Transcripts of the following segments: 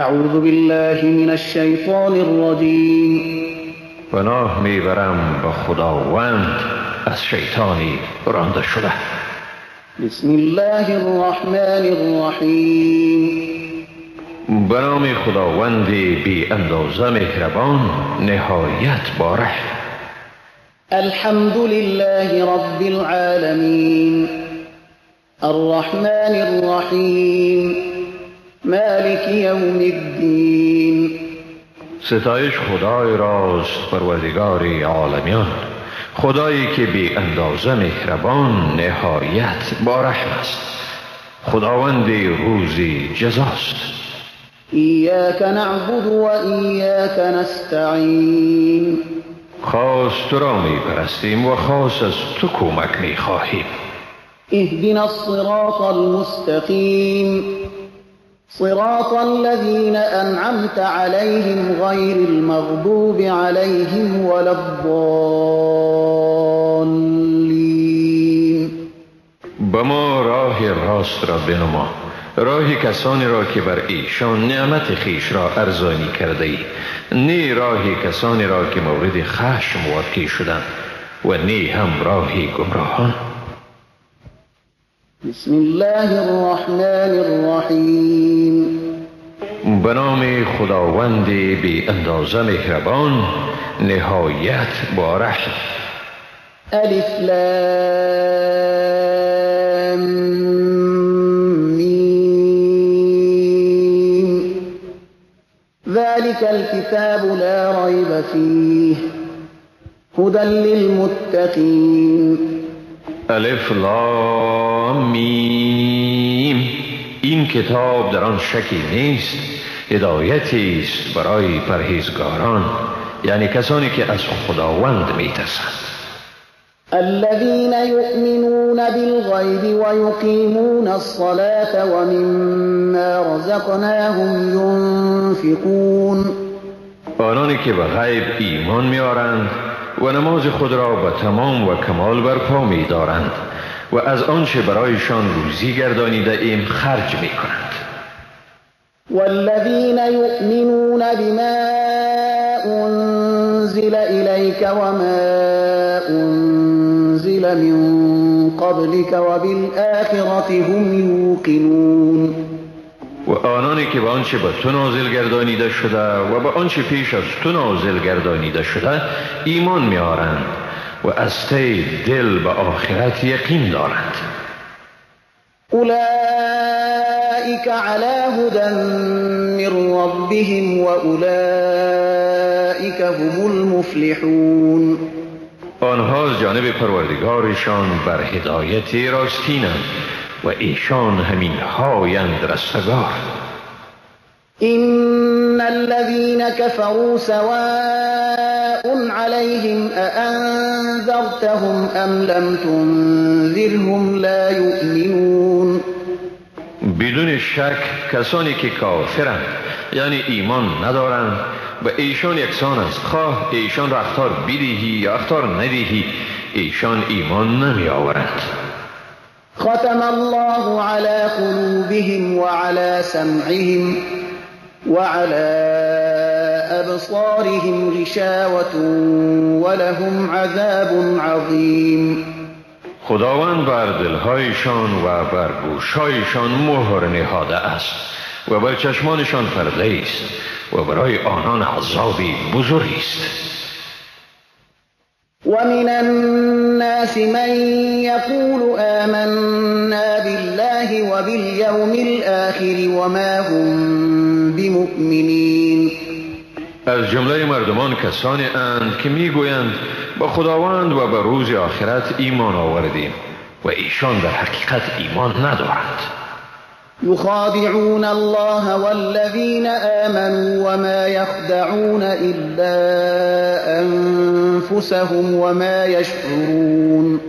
اعوذ بالله من الشیطان الرجیم. پناه میبرم به خداوند از شیطانی رانده شده. بسم الله الرحمن الرحیم. به نام خداوند بی اندازه مهربان نهایت باره. الحمد لله رب العالمین الرحمن الرحیم مالک یوم الدین. ستایش خدای راست، پروردگار عالمیان، خدایی که بی اندازه مهربان نهایت بارحم است، خداوند روزی جزاست. ایاک نعبد و ایاک نستعین. خاص تو را می پرستیم و خاص از تو کمک می خواهیم. اهدنا الصراط المستقیم صراط الذين أنعمت عليهم غير المغضوب عليهم ولا الضالين. به ما راه راست را بنما، راه کسانی را که بر ایشان نعمت خیش را ارزانی کرده ای، نی راه کسانی را که مورد خشم واقع شدند و نی هم راه گمراهان. بسم الله الرحمن الرحیم. به نام خداوند بی اندازه مهربان نهایت باره. الف لام میم. ذلك الكتاب لا ريب فيه هدى للمتقين. الف لام میم. این کتاب در آن شکی نیست، هدایتی است برای پرهیزگاران، یعنی کسانی که از خداوند می‌ترسند. الذين يؤمنون بالغيب ويقيمون الصلاة ومما رزقناهم ينفقون. آنانی که به غیب ایمان می‌آورند و نماز خود را به تمام و کمال برپا می‌دارند و از آنچه برایشان روزی گردانیده ایم خرج می‌کنند. والذين يؤمنون بما أنزل إليك وما أنزل من قبلك وبالآخرة هم يوقنون. و آنانی که به آنچه به تو نازل گردانیده شده و به آنچه پیش از تو نازل گردانیده شده ایمان می‌آورند و از ته دل به آخرت یقین دارند. اولئک علی هدی من ربهم و اولئک هم المفلحون. آنها از جانب پروردگارشان بر هدایت راستینند و ایشان همین هایند رستگار. ان الذين كفروا سواء عليهم أأنذرتهم ام لم تنذرهم لا يؤمنون. بدون شک کسانی که کافرند یعنی ایمان ندارند و ایشان یکسان است، خواه ایشان را اخطار بدهی یا اخطار ندهی ایشان ایمان نمی آورند. ختم الله على قلوبهم وعلى سمعهم وعلى أبصارهم غشاوة ولهم عذاب عظیم. خداوند بر دلهایشان و بر گوشهایشان مهر نهاده است و بر چشمانشان پرده است و برای آنان عذابی بزرگی است. ومن الناس من يقول آمنا بالله وباليوم الآخر وما هم بمؤمنين. از جمله مردمان کسانی اند که میگویند با خداوند و به روز آخرت ایمان آوردیم و ایشان در حقیقت ایمان ندارند. يخادعون الله والذين آمنوا وما يخدعون إلا أنفسهم وما يشعرون.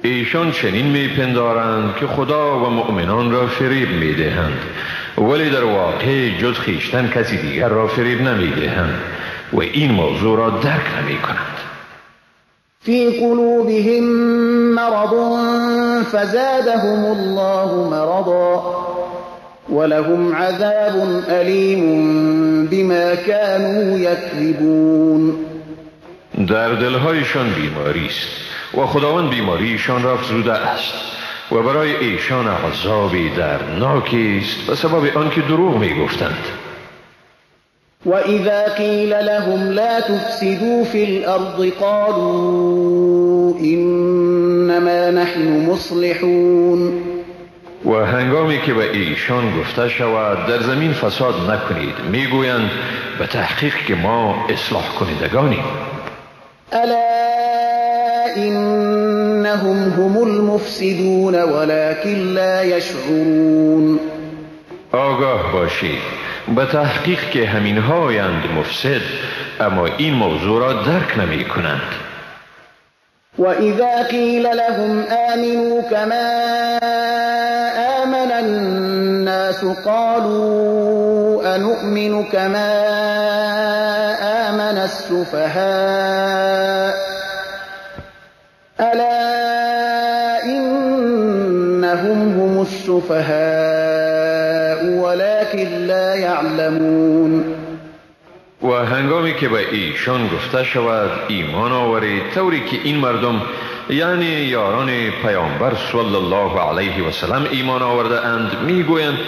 ایشان چنین میپندارند که خدا و مؤمنان را فریب میدهند، ولی در واقع جز خیشتن کسی دیگر را فریب نمیدهند و این موضوع را درک نمیکنند. في قلوبهم مرض فزادهم الله مرضا ولهم عذاب أليم بما كانوا يكذبون. در دلهایشان بیماری است و خداوند بیماریشان را افزوده است و برای ایشان عذابی دردناکی است به سبب آنکه دروغ میگفتند. وَإِذَا قِيلَ لَهُمْ لَا تُفْسِدُوا فِي الْأَرْضِ قَالُوا إِنَّمَا نَحْنُ مُصْلِحُونَ. و هنگامی که به ایشان گفته شود در زمین فساد نکنید میگویند به تحقیق که ما اصلاح کنندگانیم. ألا إنهم هم المفسدون ولكن لا يشعرون. آگاه باشید به تحقیق که همین هایند مفسد اما این موضوع را درک نمی کنند. وَإِذَا قِيلَ لَهُمْ آمِنُوا كَمَا آمَنَ النَّاسُ قَالُوا أَنُؤْمِنُ كَمَا آمَنَ السُّفَهَاءُ أَلَا إِنَّهُمْ هُمُ السُّفَهَاءُ وَلَكِنْ لَا يَعْلَمُونَ. و هنگامی که به ایشان گفته شود ایمان آورید طوری که این مردم یعنی یاران پیامبر صلی الله علیه و سلم ایمان آورده اند میگویند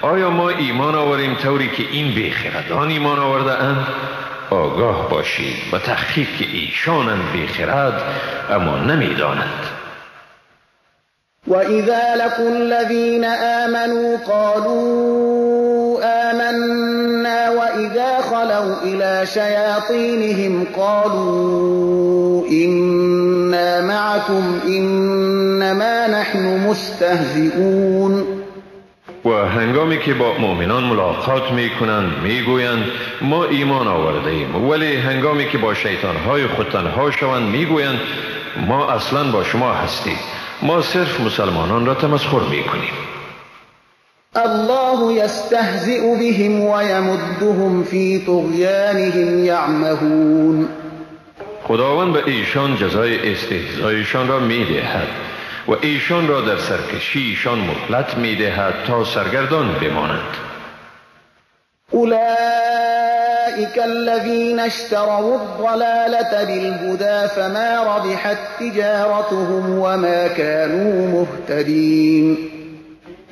آیا ما ایمان آوریم طوری که این بیخردان ایمان آورده اند؟ آگاه باشید به تحقیق که ایشانند بیخرد اما نمیدانند. وَإِذَا لَقُوا الَّذِينَ آمَنُوا قَالُوا آمَنَّا وَإِذَا خَلَوْا إِلَى شَيَاطِينِهِمْ قَالُوا إِنَّا مَعَكُمْ إِنَّمَا نَحْنُ مُسْتَهْزِئُونَ. و هنگامی که با مؤمنان ملاقات می کنند می گویند ما ایمان آورده ایم، ولی هنگامی که با شیطانهای خود تنها شوند می گویند ما اصلا با شما هستیم، ما صرف مسلمانان را تمسخر می کنیم. الله يستهزئ بهم ويمدهم في طغيانهم يعمهون. خداوند به ایشان جزای استهزایشان را می دهد و ایشان را در سرکشیشان مهلت می دهد تا سرگردان بمانند. أولئك الذين اشتروا الضلالة بالهدى فما ربحت تجارتهم وما كانوا مهتدين.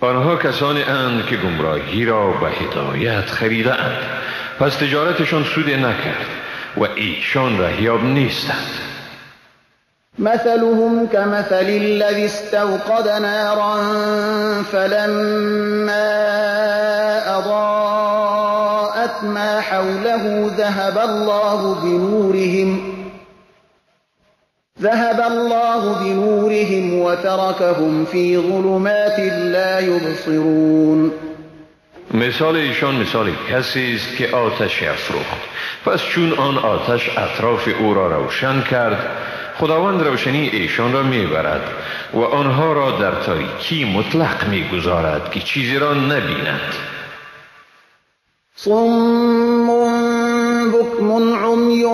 آنها کسانی اند که گمراهی را به هدایت خریده اند پس تجارتشان سود نکرد و ایشان رهیاب نیستند. مثلهم كمثل الذي استوقد نارا فلما أضاءت ما حوله ذهب الله بنورهم وتركهم في ظلمات لا يبصرون. مثال ایشان مثال کسی است که آتش افروخت پس چون آن آتش اطراف او را روشن کرد خداوند روشنی ایشان را میبرد و آنها را در تاریکی مطلق میگذارد که چیزی را نبینند. صم بكم عمي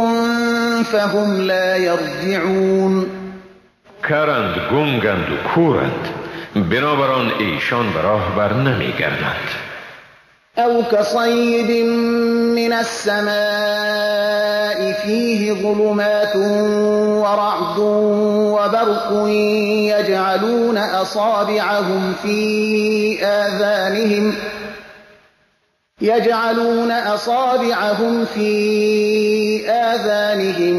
فهم لا يرجعون. کرند گنگند و کورند بنابراین ایشان به راه بر نمیگردند. أو كصيب من السماء فيه ظلمات ورعد وبرق يجعلون أصابعهم في آذانهم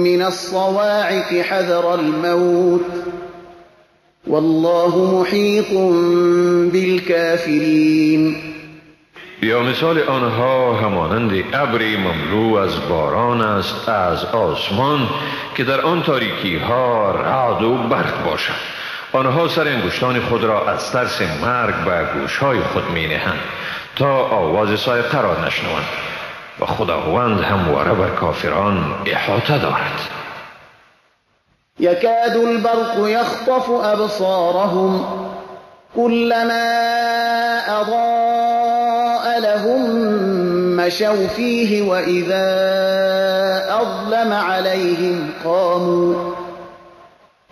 من الصواعق حذر الموت والله محيط بالكافرين. یا مثال آنها همانند ابری مملو از باران است از آسمان که در آن تاریکی ها رعد و برق باشد. آنها سر انگشتان خود را از ترس مرگ به گوشهای خود می نهند تا آواز صاعقه را نشنوند و خداوند همواره بر کافران احاطه دارد. يكاد البرق يخطف أبصارهم كلما أضاء لهم مشوا فيه وإذا أظلم عليهم قاموا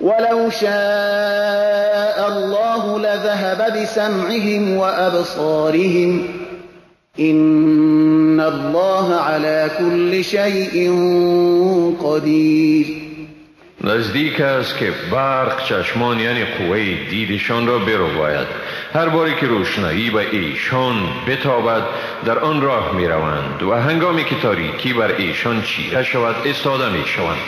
ولو شاء الله لذهب بسمعهم وأبصارهم إن الله على كل شيء قدیر. نزدیک است که برق چشمان یعنی قوه دیدشان را برباید. هر باری که روشنایی به ایشان بتابد در آن راه می روند و هنگامی که تاریکی بر ایشان چیره شود ایستاده می شوند.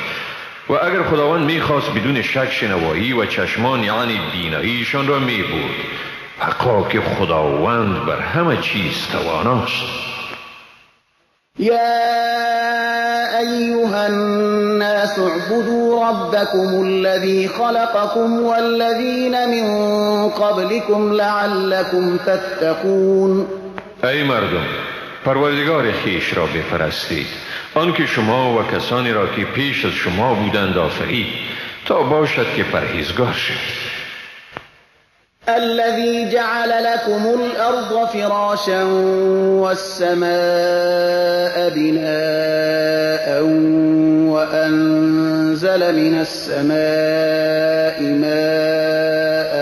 و اگر خداوند می خواست بدون شک شنوایی و چشمان یعنی بیناییشان را می بود. حقا که خداوند بر همه چیز تواناست. یا أيها الناس اعبدوا ربكم الذي خلقكم والذين من قبلكم لعلكم تتقون. ای مردم، پروردگار خیش را بپرستید، آنکه شما و کسانی را که پیش از شما بودند آفرید تا باشد که پرهیزگار شوید. الذي جعل لكم الأرض فراشا والسماء بناء وأنزل من السماء ماء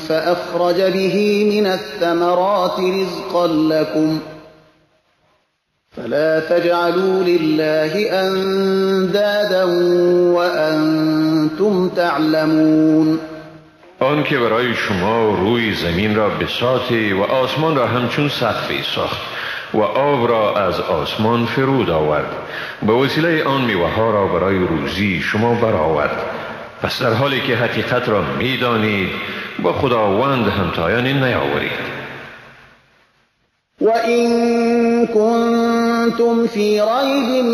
فأخرج به من الثمرات رزقا لكم فلا تجعلوا لله أندادا وأنتم تعلمون. آن که برای شما روی زمین را بساطی و آسمان را همچون سقفی ساخت و آب را از آسمان فرود آورد، به وسیله آن میوه‌ها را برای روزی شما برآورد. پس در حالی که حقیقت را می‌دانید با خداوند همتایانی نیاورید. وَإِن كُنتُمْ فِي رَيْبٍ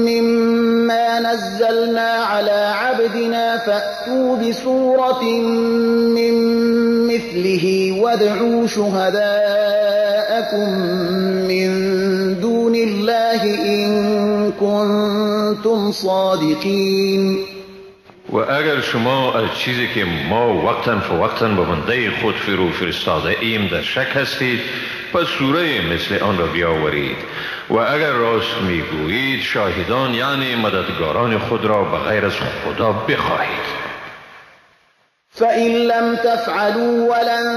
مِّمَّا نَزَّلْنَا عَلَى عَبْدِنَا فَأْتُوا بِسُورَةٍ مِّن مِّثْلِهِ وَادْعُوا شُهَدَاءَكُم مِّن دُونِ اللَّهِ إِن كُنتُمْ صَادِقِينَ. و اگر شما از چیزی که ما وقتاً فوقتاً به بنده خود فرستاده ایم در شک هستید، پس سوره مثل آن را بیاورید و اگر راست میگویید شاهدان یعنی مددگاران خود را به غیر از خدا بخواهید. فَإِن لَّمْ تَفْعَلُوا وَلَن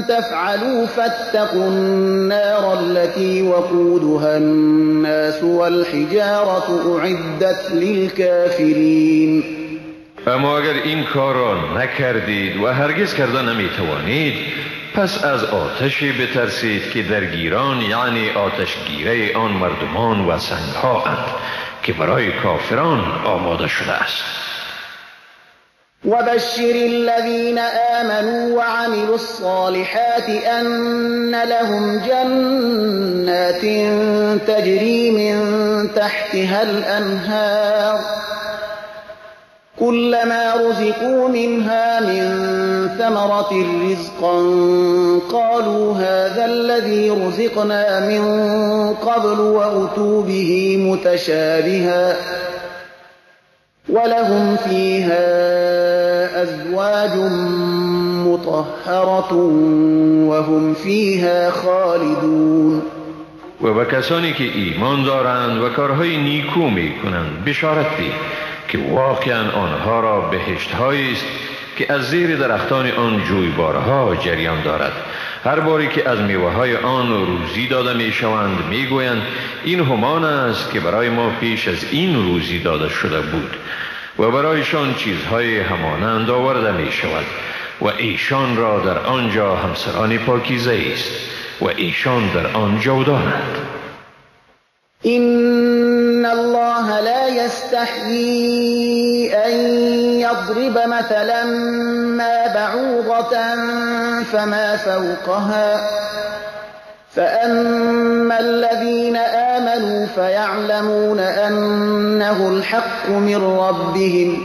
تَفْعَلُوا فَاتَّقُوا النَّارَ الَّتِي وَقُودُهَا النَّاسُ وَالْحِجَارَةُ أُعِدَّتْ لِلْكَافِرِينَ. اما اگر این کار را نکردید و هرگز کرده نمیتوانید، پس از آتشی بترسید که درگیران یعنی آتشگیره آن مردمان و سنگها اند که برای کافران آماده شده است. وَبَشِّرِ الَّذِينَ آمَنُوا وَعَمِلُوا الصَّالِحَاتِ أَنَّ لَهُمْ جَنَّاتٍ تَجْرِي مِن تَحْتِهَا الْأَنْهَارُ كُلَّمَا رُزِقُوا مِنْهَا مِن ثَمَرَةٍ رِّزْقًا قَالُوا هَٰذَا الَّذِي رُزِقْنَا مِن قَبْلُ وَأُتُوا بِهِ مُتَشَابِهًا وَلَهُمْ فِيهَا أَزْوَاجٌ مُّطَهَّرَةٌ وَهُمْ فِيهَا خَالِدُونَ. و به کسانی که ایمان دارند و کارهای نیکو میکنند بشارت ده که واقعا آنها را بهشت‌هایی است که از زیر درختان آن جویبارها جریان دارد. هر باری که از میوه‌های آن روزی داده میشوند میگویند این همان است که برای ما پیش از این روزی داده شده بود و برایشان چیزهای همانند آورده می شود و ایشان را در آنجا همسران پاکیزه است و ایشان در آن جاودانند. إن الله لا يستحيي أن يضرب مثلا ما بعوضة فما فوقها فأما الذين آمنوا فيعلمون أنه الحق من ربهم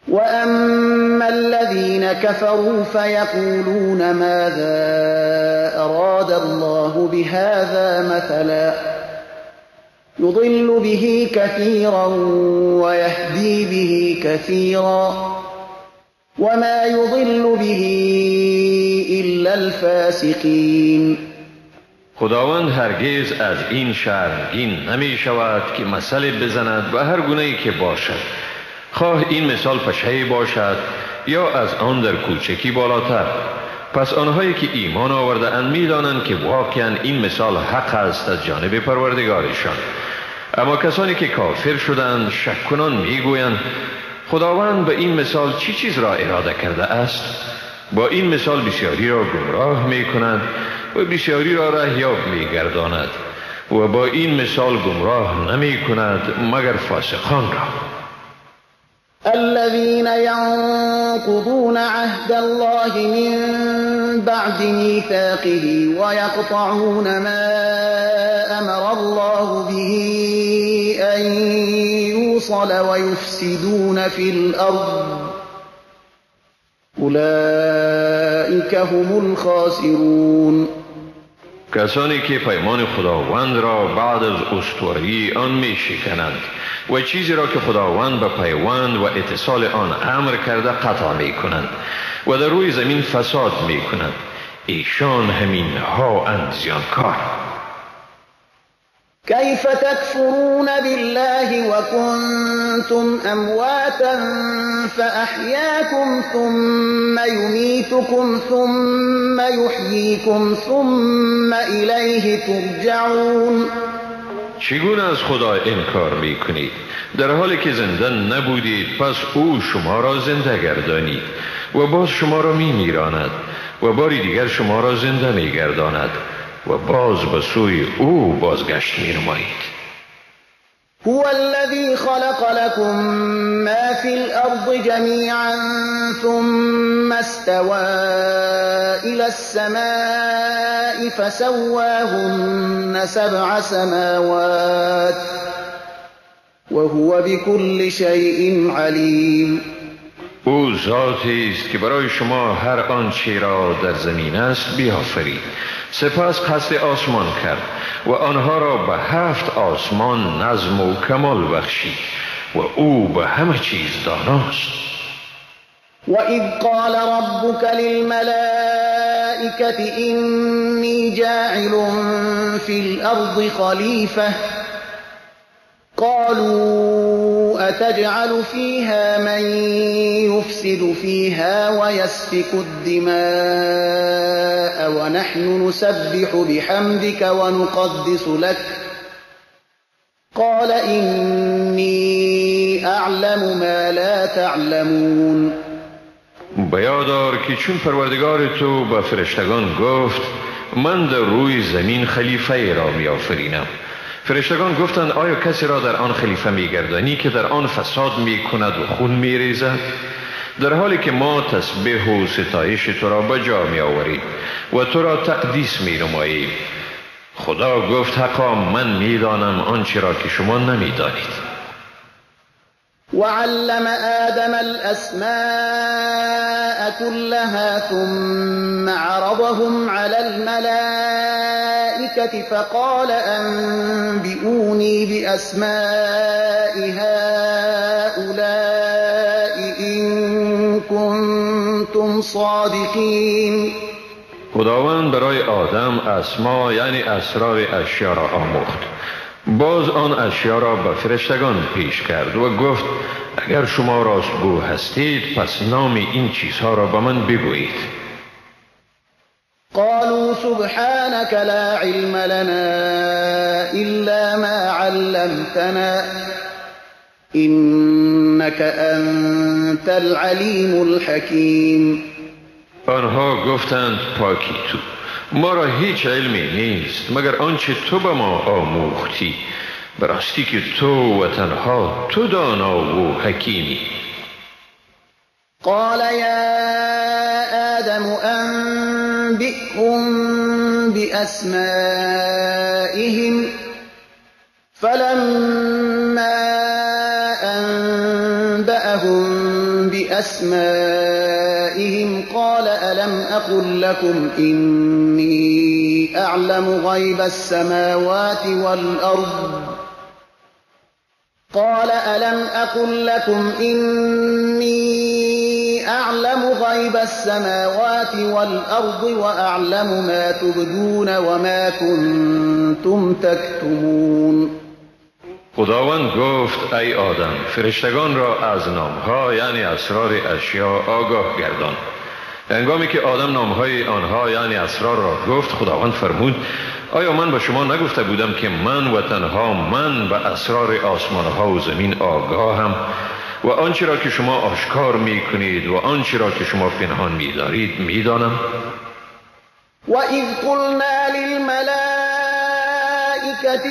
وأما الذين كفروا فيقولون ماذا أراد الله بهذا مثلا يضل به كثيرا ويهدي به كثيرا وما يضل به إلا الفاسقين. خداوند هرگز از این شرمگین نمی شود که مثل بزند و هر گونه‌ای که باشد، خواه این مثال پشهی باشد یا از آن در کوچکی بالاتر، پس آنهایی که ایمان آورده اند می‌دانند که واقعا این مثال حق است از جانب پروردگارشان. اما کسانی که کافر شدند شک کنان میگویند خداوند به این مثال چی چیز را اراده کرده است؟ با این مثال بسیاری را گمراه می‌کند و بسیاری را رهیاب می‌گرداند و با این مثال گمراه نمی‌کند مگر فاسقان را. الذين ينقضون عهد الله من بعد ميثاقه ويقطعون ما أمر الله به أن يوصل ويفسدون في الأرض أولئك هم الخاسرون. کسانی که پیمان خداوند را بعد از استواری آن می شکنند و چیزی را که خداوند به پیوند و اتصال آن امر کرده قطع می کنند و در روی زمین فساد می کنند، ایشان همین ها اند زیانکار. كيف تكفرون بالله وكنتم أمواتا فأحياكم ثم يميتكم ثم يحييكم ثم إليه ترجعون. چگونه از خدا انکار می کنید در حالی که زنده نبودید پس او شما را زنده گردانید و باز شما را می میراند و باری دیگر شما را زنده می گرداند و باز به سوی او بازگشت می نمایید. هو الذي خلق لكم ما في الأرض جميعا ثم استوى إلى السماء فسواهن 7 سماوات وهو بكل شيء عليم. او ذاتی است که برای شما هر آنچه را در زمین است بیافرید، سپس قصد آسمان کرد و آنها را به 7 آسمان نظم و کمال بخشید و او به همه چیز داناست. وَإِذْ قَالَ رَبُّكَ لِلْمَلَائِكَةِ إِنِّي جَاعِلٌ فِي الْأَرْضِ خَلِيفَةً قالوا أتجعل فيها من يفسد فيها ويسفك الدماء ونحن نسبح بحمدك ونقدس لك قال إني أعلم ما لا تعلمون. بیادار که چون پروردگار تو به فرشتگان گفت من در روی زمین خلیفه را می آفرینم، فرشتگان گفتند آیا کسی را در آن خلیفه میگردانی که در آن فساد میکند و خون میریزد؟ در حالی که ما تسبیح و ستایش تو را به جا می آوریم و تو را تقدیس می نماییم. خدا گفت حقا من میدانم آنچه را که شما نمیدانید. وعلم آدم الأسماء كلها ثم عرضهم على الملائكة فقال أنبئوني بأسماء هؤلاء إن كنتم صادقين. خداوند برای آدم اسما یعنی اسرار اشیا را آموخت. باز آن اشیا را به فرشتگان پیش کرد و گفت اگر شما راستگو هستید پس نام این چیزها را به من بگویید. قالوا سبحانك لا علم لنا إلا ما علمتنا إنك أنت العليم الحكيم. آنها گفتند پاکی تو، ما را هیچ علمی نیست مگر آنچه تو به ما آموختی، براستی که تو و تنها تو دانا و حکیمی. قال يا آدم أنبئهم بأسمائهم فلما أنبأهم بأسمائهم قال ألم أقل لكم إني أعلم غيب السماوات والأرض قال ألم أقل لكم إني أعلم غيب السماوات والأرض وأعلم ما تبدون وما كنتم تكتمون. خداوند گفت ای آدم فرشتگان را از نامها یعنی اسرار اشیا آگاه گردان. هنگامی که آدم نامهای آنها یعنی اسرار را گفت، خداوند فرمود: آیا من به شما نگفته بودم که من و تنها من به اسرار آسمانها و زمین آگاهم و آنچه را که شما آشکار می کنید و آنچه را که شما پنهان می دارید می دانم؟ وَإِذْ قُلْنَا لِلْمَلَائِكَةِ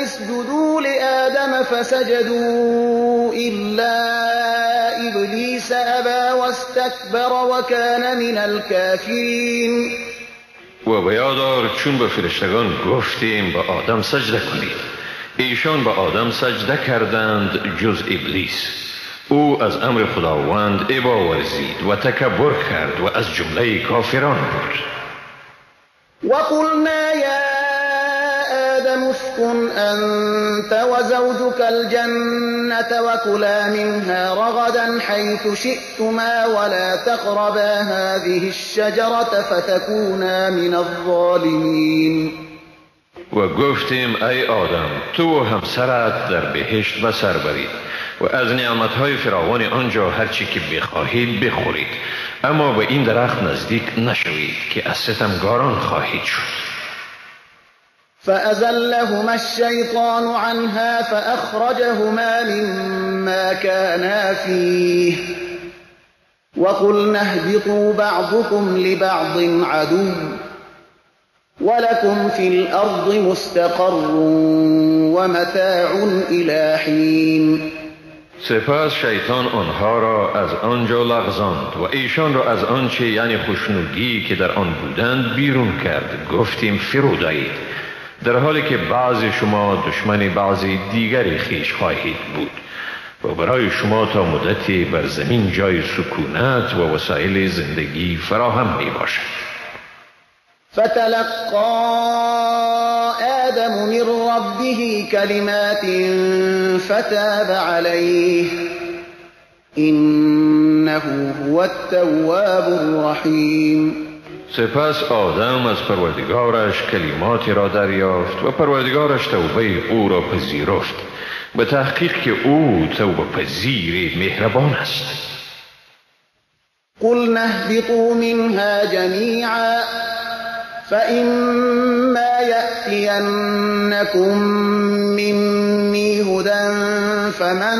اسْجُدُوا لِآدَمَ فَسَجَدُوا إِلَّا إِبْلِيسَ أَبَى وَاسْتَكْبَرَ وَكَانَ مِنَ الْكَافِرِينَ. و بیادار چون به فرشتگان گفتیم به آدم سجده کنید، ایشان به آدم سجده کردند جز ابلیس. او از امر خداوند ابا ورزید و تکبر کرد و از جمله کافران بود. وَقُلْنَا يَا آدَمُ اسْكُنْ أَنْتَ وَزَوْجُكَ الْجَنَّةَ وَكُلَا مِنْهَا رَغَدًا حَيْثُ شِئْتُمَا وَلَا تَقْرَبَا هَذِهِ الشَّجَرَةَ فَتَكُونَا مِنَ الظَّالِمِينَ. و گفتیم ای آدم، تو و همسرت در بهشت به سر برید و از نعمتهای فراوان آنجا هرچی که بخواهید بخورید، اما به این درخت نزدیک نشوید که از ستمگاران خواهید شد. فأزلهما الشيطان عنها فأخرجهما مما كانا فيه وقلنا اهبطوا بعضكم لبعض عدو ولكم في الأرض مستقر ومتاع إلى حين. سپس شیطان آنها را از آنجا لغزاند و ایشان را از آنچه یعنی خوشنودی که در آن بودند بیرون کرد. گفتیم فرود آیید، در حالی که بعضی شما دشمن بعضی دیگری خیش خواهید بود و برای شما تا مدتی بر زمین جای سکونت و وسایل زندگی فراهم می باشد. فتلقى آدم من ربه كلمات فتاب عليه إنه هو التواب الرحيم. سپس آدم از پروردگارش کلماتی را دریافت و پروردگارش توبه او را پذیرفت. به تحقیق که او توبه پذیر مهربان است. قلنا اهبطوا منها جميعا فإما يأتينكم مني هدى فمن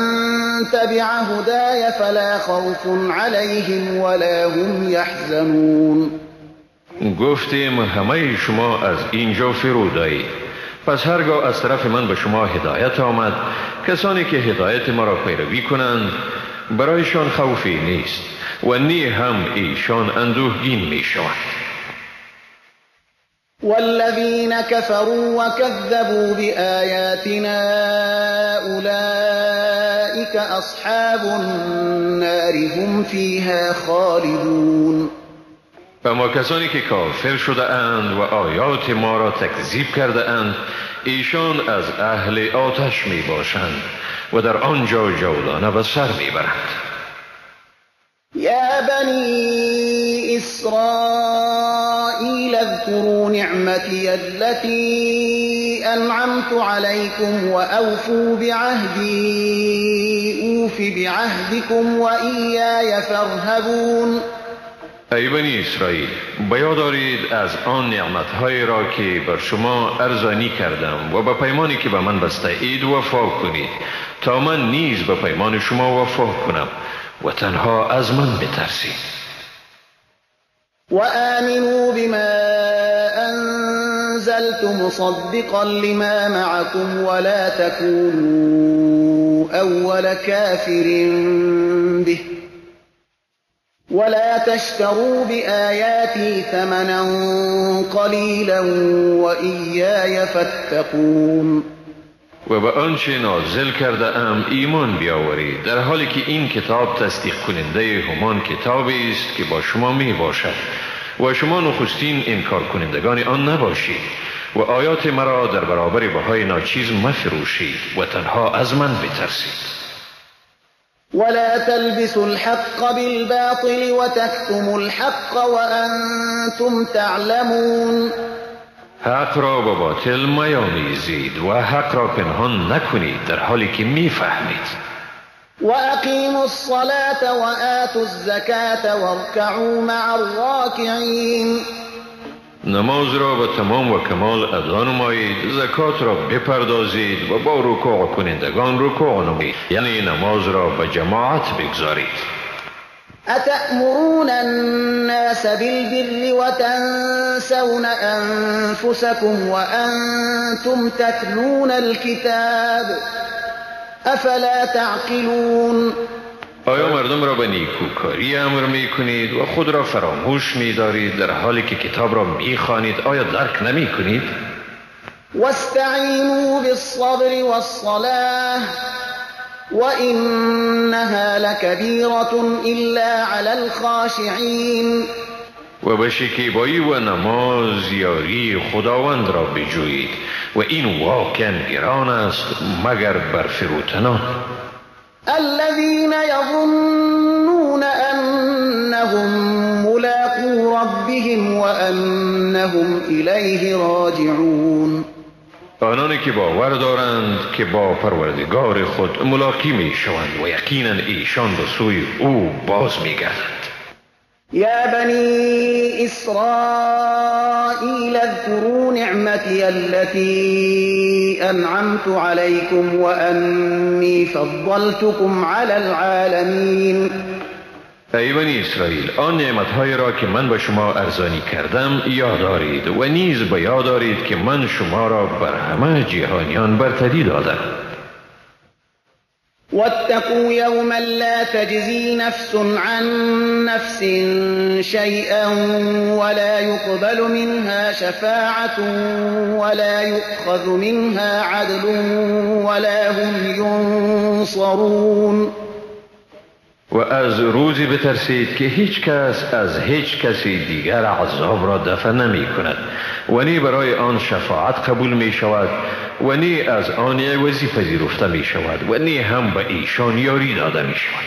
تبع هداي فلا خوف عليهم ولا هم يحزنون. گفتیم همه شما از اینجا فرود آیید، پس هرگاه از طرف من به شما هدایت آمد، کسانی که هدایت ما را پیروی کنند برایشان خوفی نیست و نی هم ایشان اندوهگین می شوند. والذين كفروا وكذبوا بآياتنا أولئك أصحاب النار هم فيها خالدون. اما کسانی که کافر شده اند و آیات ما را تکذیب کرده اند، ایشان از اهل آتش می باشند و در آنجا جاودانه به سر می برند. يا بني إسرائيل اذكروا نعمتي التي أنعمت عليكم وأوفوا بعهدي أوف بعهدكم وإياي فارهبون. ای بنی اسرائیل، بیاد دارید از آن نعمت‌هایی را که بر شما ارزانی کردم و به پیمانی که به من بسته اید وفا کنید تا من نیز به پیمان شما وفا کنم و تنها از من بترسید. وآمنوا بما أنزلت مصدقا لما معكم ولا تكونوا أول كافر به ولا تشتروا بآياتي ثمنا قليلا وإياي فاتقون. و به آنچه نازل کرده ام ایمان بیاورید، در حالی که این کتاب تصدیق کننده همان کتابی است که با شما می باشد و شما نخستین انکار کنندگان آن نباشید و آیات مرا در برابر بهای ناچیز مفروشید و تنها از من بترسید. ولا تلبسوا الحق بالباطل وتكتموا الحق وأنتم تعلمون. حق را با باطل میامیزید و حق را پنهان نکنید در حالی که میفهمید. وأقيموا الصلاة وآتوا الزكاة واركعوا مع الراكعين. نماز را به تمام و کمال ادا نمایید، زکات را بپردازید و با رکوع کنندگان رکوع نمایید، یعنی نماز را به جماعت بگذارید. أتأمرون الناس بالبر وتنسون أنفسكم وأنتم تتلون الكتاب أفلا تعقلون. آیا مردم را به نیکوکاری امر می کنید و خود را فراموش می دارید در حالی که کتاب را می خوانید؟ آیا درک نمی کنید؟ واستعینوا بالصبر والصلاة وإنها لكبيرة إلا على الخاشعين. و به شکیبایی و نماز یاری خداوند را بجویید و این واقعا گران است مگر بر فروتنان. الذين يظنون أنهم ملاقو ربهم وأنهم إليه راجعون. آنانی که باور دارند که با پروردگار خود ملاقی می شوند و یقینا ایشان به سوی او باز می گردند. يا بني إسرائيل اذكروا نعمتي التي أنعمت عليكم وأني فضلتكم على العالمين. ای بنی اسرائیل، آن نعمتهای را که من به شما ارزانی کردم یاد دارید و نیز به یاد دارید که من شما را بر همه جهانیان برتری دادم. واتقوا يوما لا تجزي نفس عن نفس شيئا ولا يقبل منها شفاعة ولا يؤخذ منها عدل ولا هم ينصرون. و از روزی بترسید که هیچ کس از هیچ کسی دیگر عذاب را دفع نمی کند و نی برای آن شفاعت قبول می شود و نی از آن عوضی پذیرفته می شود و نی هم به ایشان یاری داده می شود.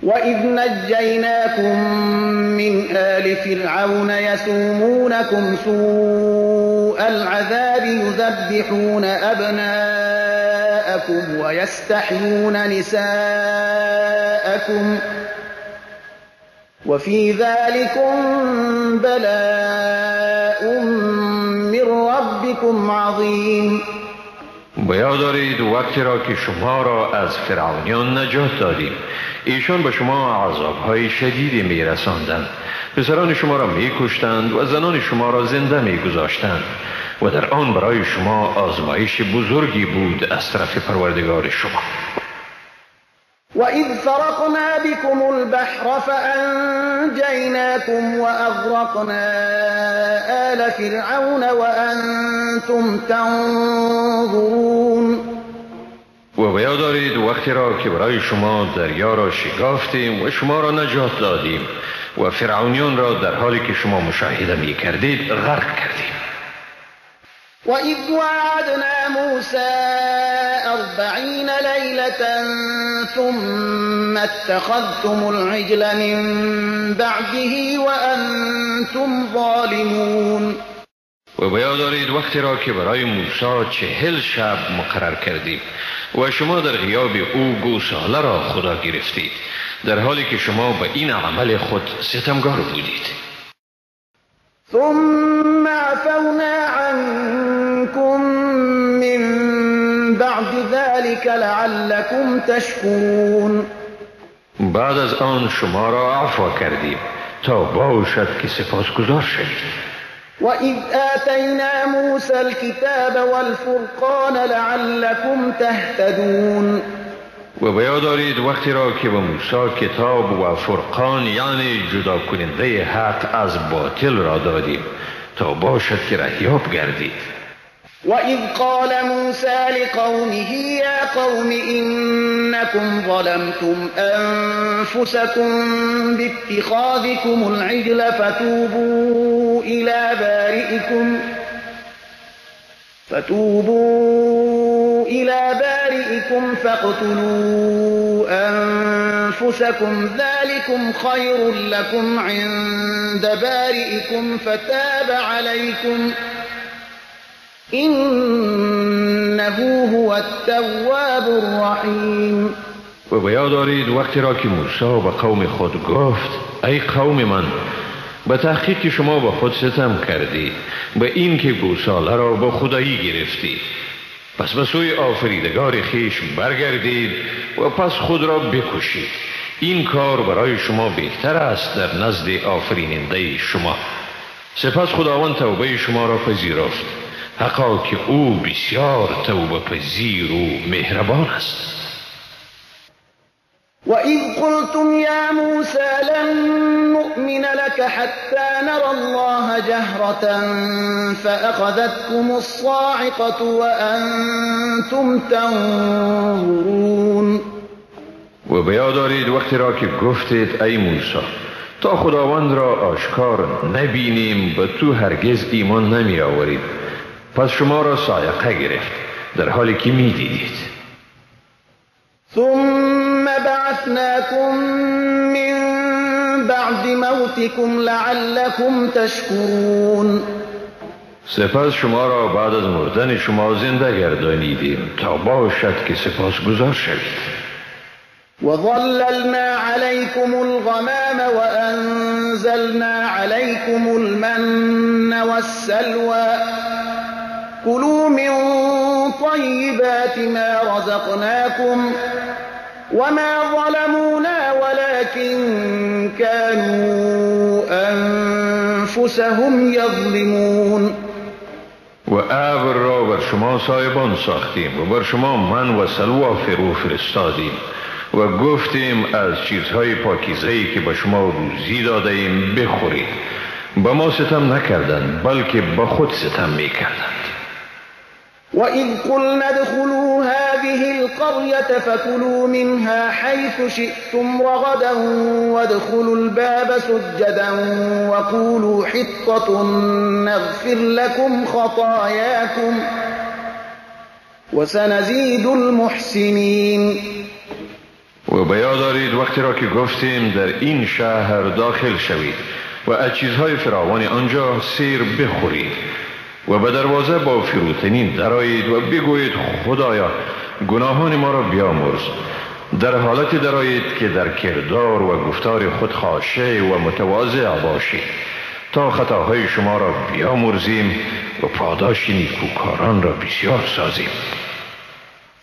وَإِذْ نَجَّيْنَاكُمْ مِنْ آلِ فِرْعَوْنَ يَسُومُونَكُمْ سُوءَ الْعَذَابِ يُذَبِّحُونَ أَبْنَاءَكُمْ وَيَسْتَحْيُونَ نِسَاءَكُمْ وَفِي ذَلِكُمْ بَلَاءٌ مِّن رَّبِّكُمْ عَظِيمٌ. بیاد دارید وقتی را که شما را از فرعونیان نجات دادیم، ایشان به شما عذابهای شدیدی می رساندند، پسران شما را می کشتند و زنان شما را زنده می گذاشتند و در آن برای شما آزمایش بزرگی بود از طرف پروردگار شما. وَإِذْ فَرَقْنَا بِكُمُ الْبَحْرَ فَأَنْجَيْنَاكُمْ وَأَغْرَقْنَا آلَ فِرْعَوْنَ وَأَنْتُمْ تَنْظُرُونَ. و بیاد دارید وقتی را که برای شما دریا را شکافتیم و شما را نجات دادیم و فرعونیان را در حالی که شما مشاهده می کردید غرق کردیم. وَإِذْ وَعَدْنَا مُوسَىٰ 40 لَيْلَةً ثُمَّ اتَّخَذْتُمُ الْعِجْلَ مِن بَعْدِهِ وَأَنْتُمْ ظَالِمُونَ. و بیاد دارید وقتی را که برای موسی 40 شب مقرر کردیم و شما در غیاب او گوساله را خدا گرفتید در حالی که شما به این عمل خود ستمگار بودید. ثم عفونا عنكم من بعد ذلك لعلكم تشكرون. بعد از آن شما را عفو کردیم تا باشد که سپاسگزار شوید. وَإِذْ آتَيْنَا مُوسَى الْكِتَابَ وَالْفُرْقَانَ لَعَلَّكُمْ تَهْتَدُونَ. و بیاد دارید وقتی را که به موسی کتاب و فرقان یعنی جدا کننده حق از باطل را دادیم تا باشد که رهیاب گردید. وَإِذْ قَالَ مُوسَى لِقَوْمِهِ يَا قَوْمِ إِنَّكُمْ ظَلَمْتُمْ أَنفُسَكُمْ بِاتِّخَاذِكُمُ الْعِجْلَ فَتُوبُوا إِلَى بَارِئِكُمْ فَاقْتُلُوا أَنفُسَكُمْ ذَلِكُمْ خَيْرٌ لَكُمْ عِندَ بَارِئِكُمْ فَتَابَ عَلَيْكُمْ إِنَّهُ إنه هو التواب الرحيم. و بیاد دارید وقتی را که موسی به قوم خود گفت ای قوم من، به تحقیق شما به خود ستم کردید به این که گوساله را به خدایی گرفتید، پس به سوی آفریدگار خیش برگردید و پس خود را بکشید. این کار برای شما بهتر است در نزد آفریننده شما. سپس خداوند توبه شما را پذیرفت، حقا که او بسیار توبه پذیر و مهربان است. وَإِذْ قُلْتُمْ يَا مُوسَى لَن نُّؤْمِنَ لَكَ حَتَّى نَرَى اللَّهَ جَهْرَةً فَأَخَذَتْكُمُ الصَّاعِقَةُ وَأَنْتُمْ تَنظُرُونَ. و بیاد دارید وقتی را که گفتید ای موسی تا خداوند را آشکار نبینیم به تو هرگز ایمان نمی آورید، پس شما را صاعقه گرفت در حالی که می دیدید. ثم بعثناكم من بعد موتكم لعلكم تشكرون. سپس شما را بعد از مردن شما زنده گردانیدیم تا باشد که سپاسگزار شوید. وظللنا عليكم الغمام وأنزلنا عليكم المن والسلوى كلوا من طيبات ما رزقناكم وما ظلمونا ولكن كانوا أنفسهم يظلمون. و ابر را بر شما سایبان ساختیم و بر شما من و سلوا فرو فرستادیم و گفتیم از چیزهای پاکیزه‌ای که به شما روزی داده ایم بخورید. به ما ستم نکردند بلکه به خود ستم میکردند. وَإِذْ قُلْنَا ادْخُلُوا هَٰذِهِ الْقَرْيَةَ فَكُلُوا مِنْهَا حَيْثُ شِئْتُمْ رَغَدًا وَادْخُلُوا الْبَابَ سُجَّدًا وَقُولُوا حِطَّةٌ نَّغْفِرْ لَكُمْ خَطَايَاكُمْ وَسَنَزِيدُ الْمُحْسِنِينَ. و بیاد دارید وقتی را که گفتیم در این شهر داخل شوید و از چیزهای فراوان آنجا سیر بخورید و به دروازه با فروتنی درآیید و بگویید خدایا گناهان ما را بیامرز، در حالت درآیید که در کردار و گفتار خود خاشع و متواضع باشید تا خطاهای شما را بیامرزیم و پاداش نیکوکاران را بسیار سازیم.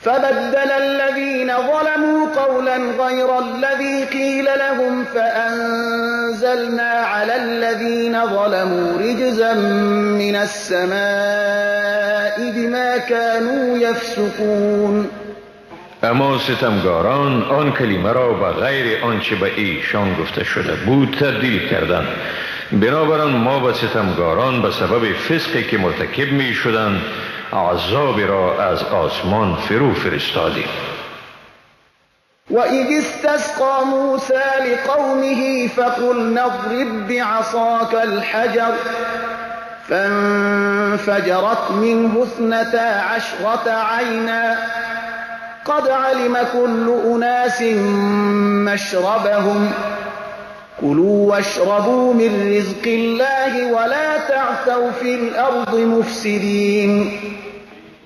فبدل الذين ظلموا قولا غير الذي قيل لهم فأنزلنا على الذين ظلموا رجزا من السماء بما كانوا يفسقون. اما ستمگاران آن کلمه را به غیر آنچه به ایشان گفته شده بود تبدیل کردند، بنابراین ما به ستمگاران به سبب فسقی که مرتکب می شدند عذاب را از آسمان فرو فرستادیم. وَإِذِ اسْتَسْقَىٰ مُوسَىٰ لِقَوْمِهِ فَقُلْنَا اضْرِب بِّعَصَاكَ الْحَجَرَ فَانفَجَرَتْ مِنْهُ 12 عَيْنًا قَدْ عَلِمَ كُلُّ أُنَاسٍ مَّشْرَبَهُمْ كُلُوا وَاشْرَبُوا مِن رِّزْقِ اللَّهِ وَلَا تَعْثَوْا فِي الْأَرْضِ مُفْسِدِينَ.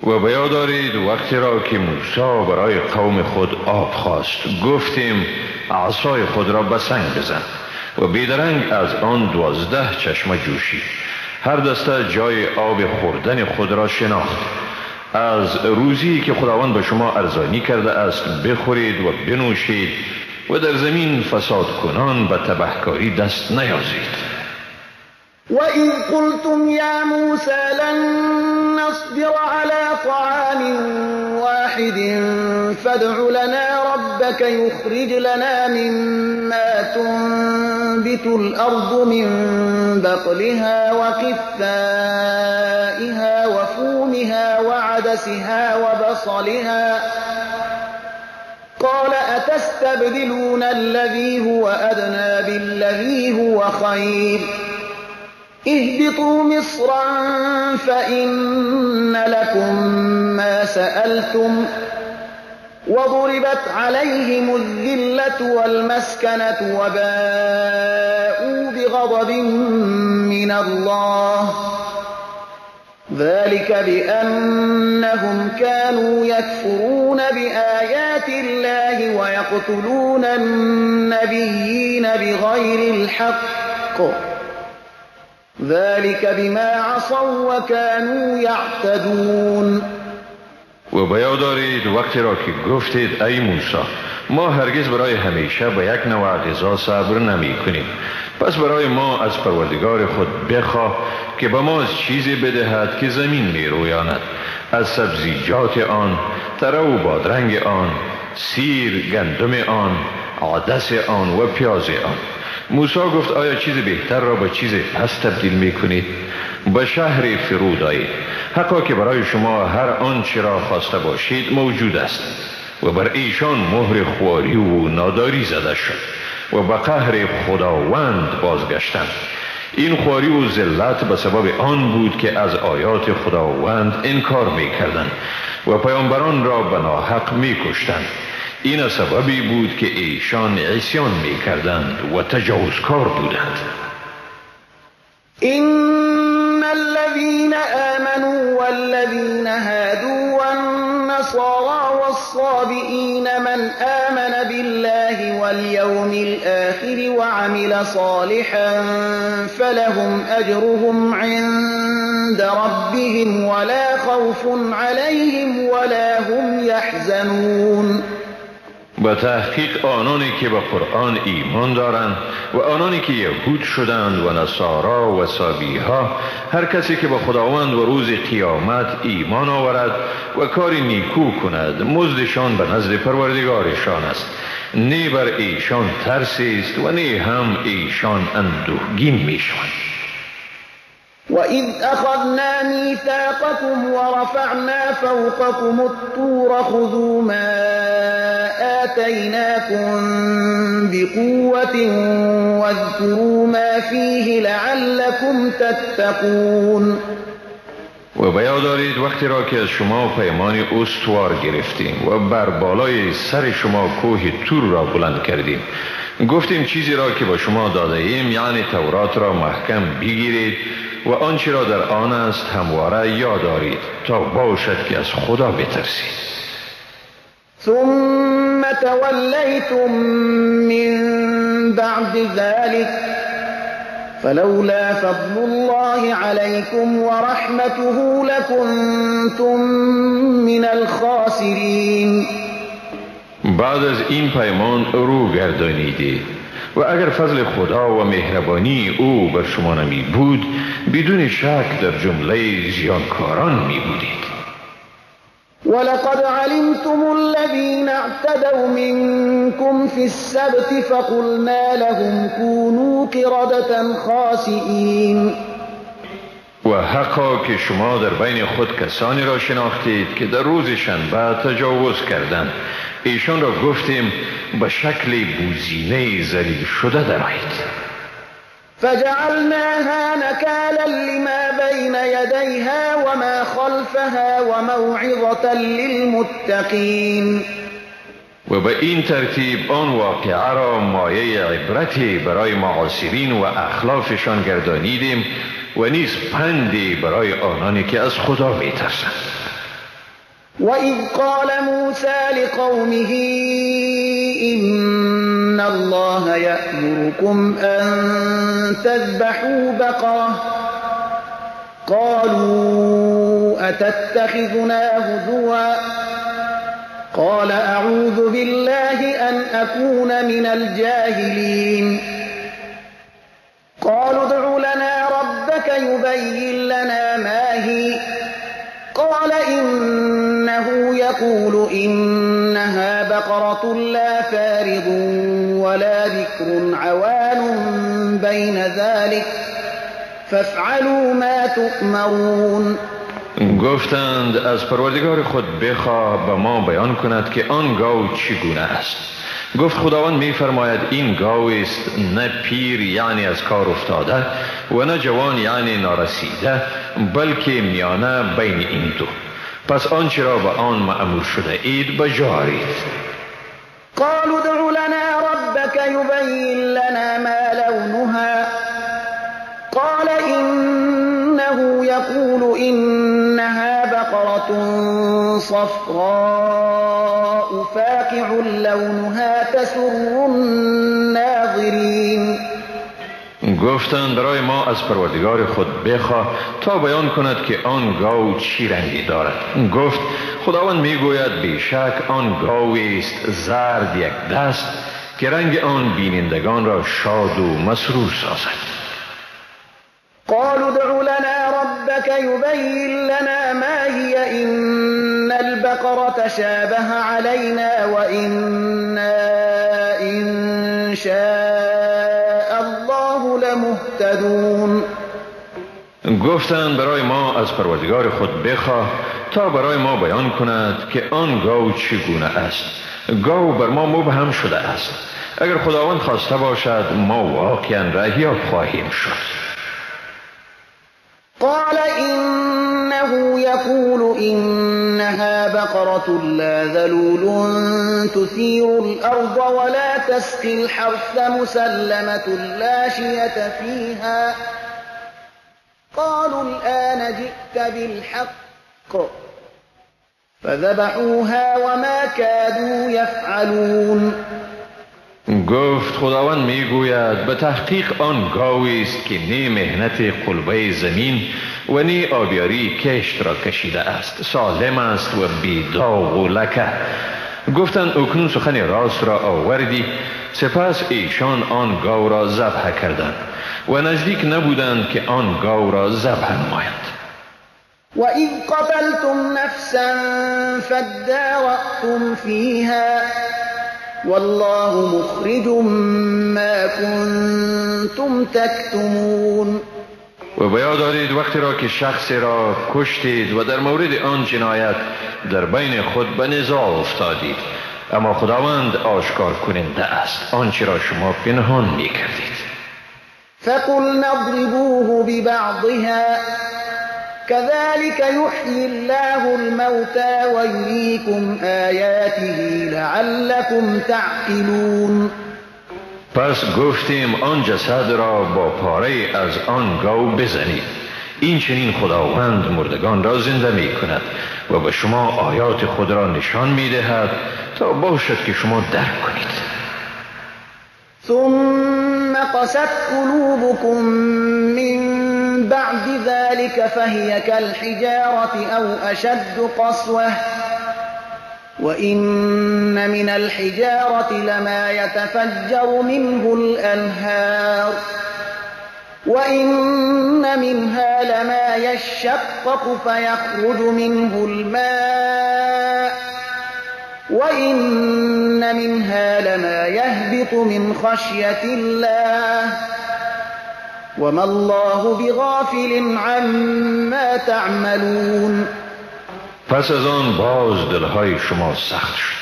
و بیاد دارید وقتی را که موسی برای قوم خود آب خواست گفتیم عصای خود را به سنگ بزن و بیدرنگ از آن 12 چشمه جوشید. هر دسته جای آب خوردن خود را شناخت. از روزی که خداوند به شما ارزانی کرده است بخورید و بنوشید و در زمین فساد کنان به تبهکاری دست نیازید. وَإِذْ قُلْتُمْ يَا مُوسَىٰ لَن نَّصْبِرَ عَلَىٰ طَعَامٍ وَاحِدٍ فَادْعُ لَنَا رَبَّكَ يُخْرِجْ لَنَا مِمَّا تُنبِتُ الْأَرْضُ مِن بَقْلِهَا وَقِثَّائِهَا وَفُومِهَا وَعَدَسِهَا وَبَصَلِهَا قَالَ أَتَسْتَبْدِلُونَ الَّذِي هُوَ أَدْنَىٰ بِالَّذِي هُوَ خَيْرٌ اهبطوا مصرا فإن لكم ما سألتم وضربت عليهم الذلة والمسكنة وباءوا بغضب من الله ذلك بأنهم كانوا يكفرون بآيات الله ويقتلون النبيين بغير الحق ذلك بما عصوا وكانوا يعتدون. و بیاد دارید وقتی را که گفتید ای موسی ما هرگز برای همیشه به یک نوع غذا صبر نمی کنیم، پس برای ما از پروردگار خود بخواه که به ما چیزی بدهد که زمین می رویاند، از سبزیجات آن، تره و بادرنگ آن، سیر، گندم آن، عدس آن و پیاز آن. موسی گفت آیا چیز بهتر را به چیز پس تبدیل می کنید؟ به شهر فرود آیید، حقا که برای شما هر آنچه را خواسته باشید موجود است. و بر ایشان مهر خواری و ناداری زده شد و به قهر خداوند بازگشتند. این خواری و ذلت به سبب آن بود که از آیات خداوند انکار می کردند و پیامبران را به ناحق می کشتند. این سببی بود که ایشان عصیان می کردند و تجاوزکار بودند. إن الذين آمنوا والذين هادوا والنصارى والصابئين من آمن بالله واليوم الآخر وعمل صالحا فلهم أجرهم عند ربهم ولا خوف عليهم ولا هم يحزنون. به تحقیق آنانی که به قرآن ایمان دارند و آنانی که یهود شدند و نصارا و سابیها، هر کسی که به خداوند و روز قیامت ایمان آورد و کاری نیکو کند مزدشان به نزد پروردگارشان است، نه بر ایشان ترسی است و نه هم ایشان اندوهگین می شوند. وَإِذْ أَخَذْنَا مِيثَاقَكُمْ وَرَفَعْنَا فَوْقَكُمُ الطُّورَ خُذُوا مَا آتَيْنَاكُمْ بِقُوَّةٍ وَاذْكُرُوا مَا فِيهِ لَعَلَّكُمْ تَتَّقُونَ. و بیاد دارید وقتی را که از شما پیمان استوار گرفتیم و بر بالای سر شما کوه تور را بلند کردیم، گفتیم چیزی را که با شما داده ایم یعنی تورات را محکم بگیرید و آنچه را در آن است همواره یاد دارید تا باشد که از خدا بترسید. ثم تولیتم من بعد ذلك فلولا فضل الله عليكم ورحمته لكنتم من الخاسرین. بعد از این پیمان رو گردانیدید و اگر فضل خدا و مهربانی او بر شما نمی بود بدون شک در جمله زیانکاران می بودید. ولقد علمتم الذين اعتدوا منكم في السبت فقلنا لهم كونوا قردة خاسئين. و حقا که شما در بین خود کسانی را شناختید که در روز شنبه تجاوز کردند، ایشان را گفتیم به شکل بوزینه ذلیل شده درآیید. فجعلناها نكالا لما بين يديها وما خلفها وموعظة للمتقين. و به این ترتیب آن واقعه را مایه عبرتی برای معاصرین و اخلافشان گردانیدیم و نیز پندی برای آنانی که از خدا می ترسند. وَإِذْ قَالَ مُوسَى لِقَوْمِهِ إِنَّ اللَّهَ يَأْمُرُكُمْ أَن تَذْبَحُوا بَقَرَةً قَالُوا أَتَتَّخِذُنَا هُزُوًا قَالَ أَعُوذُ بِاللَّهِ أَنْ أَكُونَ مِنَ الْجَاهِلِينَ. قَالُوا ادْعُ لَنَا رَبَّكَ يُبَيِّن لَّنَا مَا هِيَ قَالَ إِنَّهُ يَقُولُ إِنَّهَا بَقَرَةٌ لَّا فَارِضٌ وَلَا بِكْرٌ عَوَانٌ بَيْنَ ذَلِكَ فَافْعَلُوا مَا تُؤْمَرُونَ. گفتند از پروردگار خود بخواه به ما بیان کند که آن گاو چگونه است. گفت خداوند می فرماید این گاو است نه پیر یعنی از کار افتاده و نه جوان یعنی نارسیده، بلکه میانه بین این دو. پس آنچه را به آن مأمور شده اید بجارید. قالوا ادع لنا ربك يبين لنا ما لونها قال إنه يقول إنها بقرة صفراء فاقع لونها تسر الناظرين. گفتند برای ما از پروردگار خود بخواه تا بیان کند که آن گاو چی رنگی دارد. گفت خداوند میگوید بیشک آن گاوی است زرد یک دست که رنگ آن بینندگان را شاد و مسرور سازد. قالوا ادع لنا ربك يبين لنا ما هي إن البقرة شابه علينا وإنا إن شاء الله لمهتدون. گفتند برای ما از پروردگار خود بخواه تا برای ما بیان کند که آن گاو چگونه است. گاو بر ما مبهم شده است. اگر خداوند خواسته باشد ما واقعا رهیاب خواهیم شد. قال إنه يقول إنها بقرة لا ذلول تثير الأرض ولا تسقي الحرث مسلمة لا شية فيها. قالوا الآن جئت بالحق فذبحوها وما كادوا يفعلون. گفت خداوند میگوید به تحقیق آن گاوی است که نی مهنت قلبه زمین و نی آبیاری کشت را کشیده است، سالم است و بی داغ و لکه. گفتند اکنون سخن راست را آوردی. سپس ایشان آن گاو را ذبح کردند و نزدیک نبودند که آن گاو را ذبح نمایند. وَإِذْ قَتَلْتُمْ نَفْسًا فَادَّارَأْتُمْ فِيهَا والله مخرج ما كنتم تكتمون. و بیاد دارید وقتی را که شخصی را کشتید و در مورد آن جنایت در بین خود به نزاع افتادید، اما خداوند آشکار کننده است آنچه را شما پنهان می کردید. فقلنا اضربوه ببعضها كذلك يحيي الله الموتى ويريكم آياته لعلكم تعقلون. پس گفتیم آن جسد را با پاره از آن گاو بزنید. این چنین خداوند مردگان را زنده می کند و به شما آیات خود را نشان می دهد تا باشد که شما درک کنید. ثم قست قلوبكم من بعد ذلك فهي كالحجارة أو أشد قسوة وإن من الحجارة لما يتفجر منه الأنهار وإن منها لما يشقق فيخرج منه الماء وإن منها لما يهبط من خشية الله وما الله بغافل عما تعملون. پس از آن باز دلهای شما سخت شد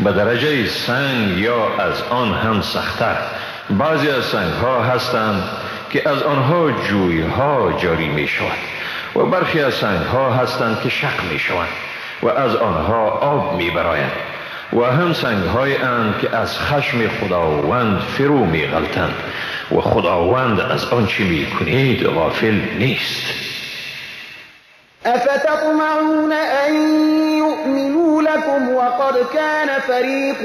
به درجه سنگ یا از آن هم سخت‌تر. بعضی از سنگ‌ها هستند که از آنها جوی‌ها جاری می شود و برخی از سنگ‌ها هستند که شق می شوند و از آنها آب می براید و هم سنگ‌های اند که از خشم خداوند فرو می غلطند و خداوند از آنچه می کنید غافل نیست. أفتطمعون أن يؤمنوا لكم وقد كان فريق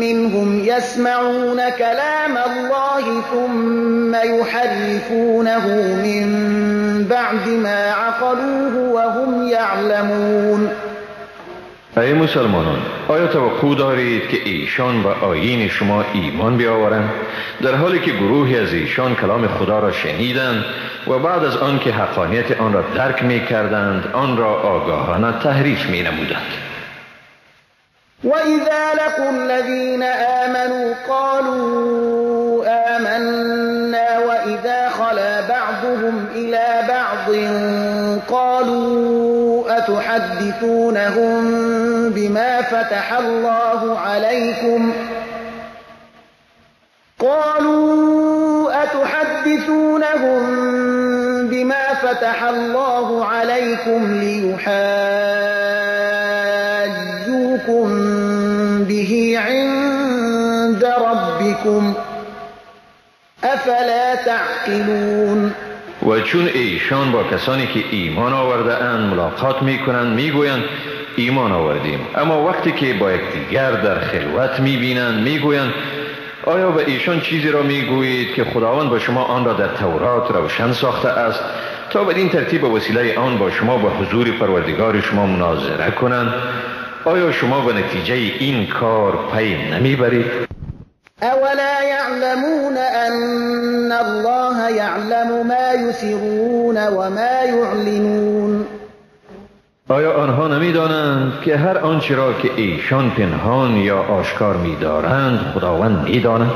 منهم يسمعون كلام الله ثم يحرفونه من بعد ما عقلوه وهم يعلمون. ای مسلمانان، آیا توقع دارید که ایشان به آیین شما ایمان بیاورند در حالی که گروهی از ایشان کلام خدا را شنیدند و بعد از آن که حقانیت آن را درک می کردند آن را آگاهانه تحریف می نمودند؟ وَإِذَا لَقُوا الَّذِينَ آمَنُوا قَالُوا آمَنَّا وَإِذَا خَلَا بَعْضُهُمْ إِلَى بَعْضٍ قَالُوا أتحدثونهم بما فتح الله عليكم ليحاجوكم به عند ربكم أفلا تعقلون. و چون ایشان با کسانی که ایمان آورده اند ملاقات میکنند میگویند ایمان آوردیم، اما وقتی که با یکدیگر در خلوت میبینند میگویند آیا به ایشان چیزی را میگویید که خداوند با شما آن را در تورات روشن ساخته است تا بدین ترتیب به وسیله آن با شما به حضور پروردگار شما مناظره کنند؟ آیا شما به نتیجه این کار پی نمیبرید؟ اولا يعلمون ان الله يعلم ما يسرون وما يعلنون. آیا آنها نمیدانند که هر آنچه را که ایشان پنهان یا آشکار می‌دارند خداوند می‌داند؟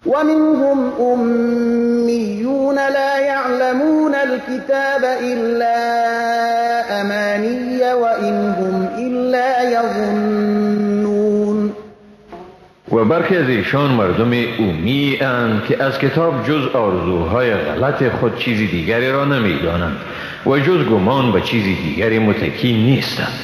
ومنهم أميون لا يعلمون الكتاب إلا أماني وإن هم إلا يظنون. و برخی از ایشان مردم امی اند که از کتاب جز آرزوهای غلط خود چیزی دیگری را نمی‌دانند و جز گمان به چیزی دیگری متکی نیستند.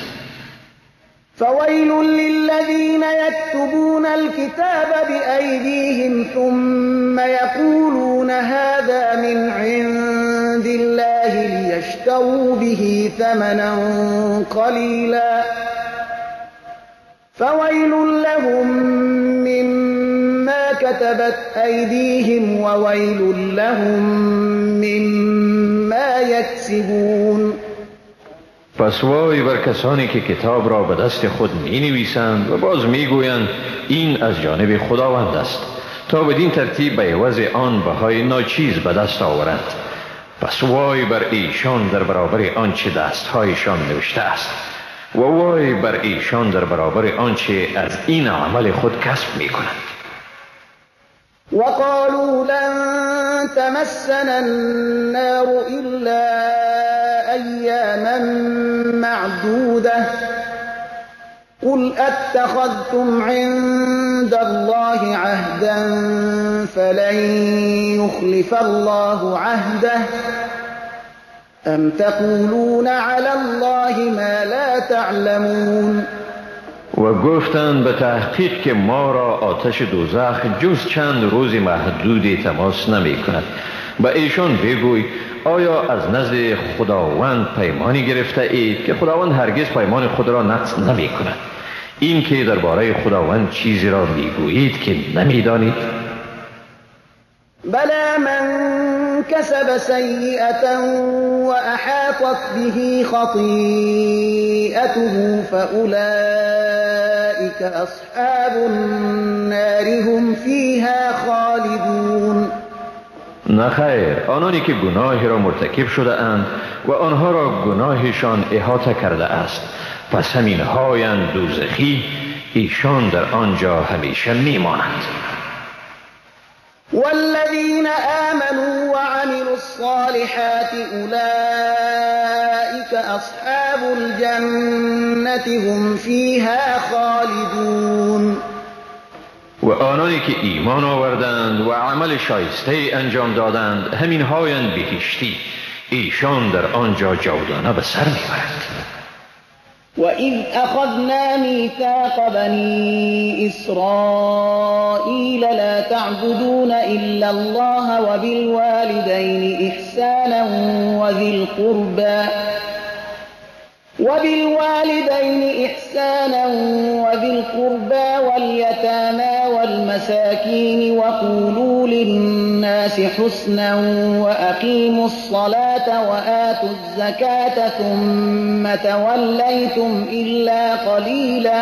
فويل للذين يكتبون الكتاب بأيديهم ثم يقولون هذا من عند الله ليشتروا به ثمنا قليلا فويل لهم مما كتبت أيديهم وويل لهم مما يكسبون. پس وای بر کسانی که کتاب را به دست خود می نویسند و باز می گویند این از جانب خداوند است تا بدین ترتیب به عوض آن بهای ناچیز به دست آورند. پس وای بر ایشان در برابر آنچه دستهایشان نوشته است و وای بر ایشان در برابر آنچه از این عمل خود کسب می کنند. وقالوا لن تمسنا النار إلا أياما معدودة قل أتخذتم عند الله عهدا فلن يخلف الله عهده أم تقولون على الله ما لا تعلمون. و گفتند به تحقیق که ما را آتش دوزخ جز چند روز محدودی تماس نمی کند. به ایشان بگوی آیا از نزد خداوند پیمانی گرفته اید که خداوند هرگز پیمان خود را نقض نمی کند؟ این که درباره خداوند چیزی را میگویید که نمیدانید؟ بلى من كسب سيئة وأحاطت به خطيئته فأولئك أصحاب النار هم فيها خالدون. نخیر، آنانی که گناهی را مرتکب شده اند و آنها را گناهشان احاطه کرده است پس همین هایند دوزخی، ایشان در آنجا همیشه میمانند. والذين آمنوا وعملوا الصالحات أولئك أصحاب الجنة هم فيها خالدون. و آنانی که ایمان آوردند و عمل شایسته انجام دادند همین هایند بهشتی، ایشان در آنجا جاودانه به سر میبرند. وَإِذْ أَخَذْنَا مِيثَاقَ بَنِي إِسْرَائِيلَ لَا تَعْبُدُونَ إِلَّا اللَّهَ وَبِالْوَالِدَيْنِ إِحْسَانًا وَذِي الْقُرْبَى وَالْيَتَامَى وَالْمَسَاكِينِ وَقُولُوا لِلنَّاسِ حُسْنًا وَأَقِيمُوا الصَّلَاةَ وَآتُوا الزَّكَاةَ ثُمَّ تَوَلَّيْتُمْ إِلَّا قَلِيلًا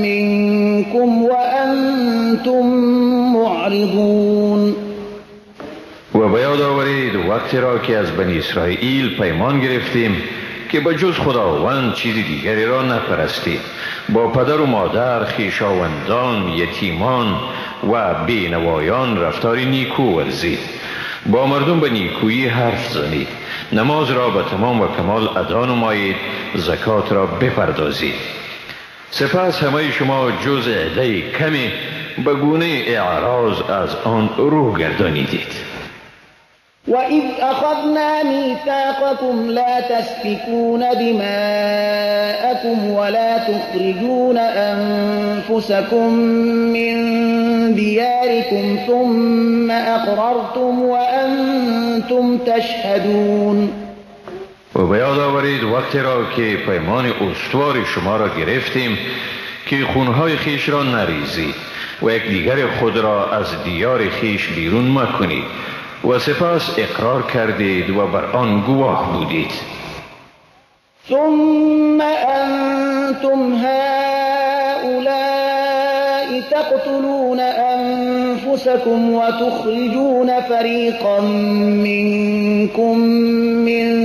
مِّنكُمْ وَأَنْتُمْ معرضون. و بیاد آورید وقتی را که از بنی اسرائیل پیمان گرفتیم که به جز خداوند چیزی دیگری را نپرستید، با پدر و مادر، خویشاوندان، یتیمان و بینوایان رفتاری نیکو ورزید، با مردم به نیکویی حرف زنید، نماز را به تمام و کمال ادا نمایید، زکات را بپردازید. سپس همه شما جز عده کمی به گونه اعراض از آن رو گردانیدید. وإذ أخذنا ميثاقكم لا تسفكون دماءكم ولا تخرجون أنفسكم من دياركم ثم أقررتم وأنتم تشهدون. و به یاد آورید وقتی را که پیمان استوار شما را گرفتیم که خونهای خیش را نریزید و یکدیگر خود را از دیار خیش بیرون مکنید و سپس اقرار کردید و بر آن گواه بودید. ثم أنتم هؤلاء تقتلون أنفسكم وتخرجون فريقا منكم من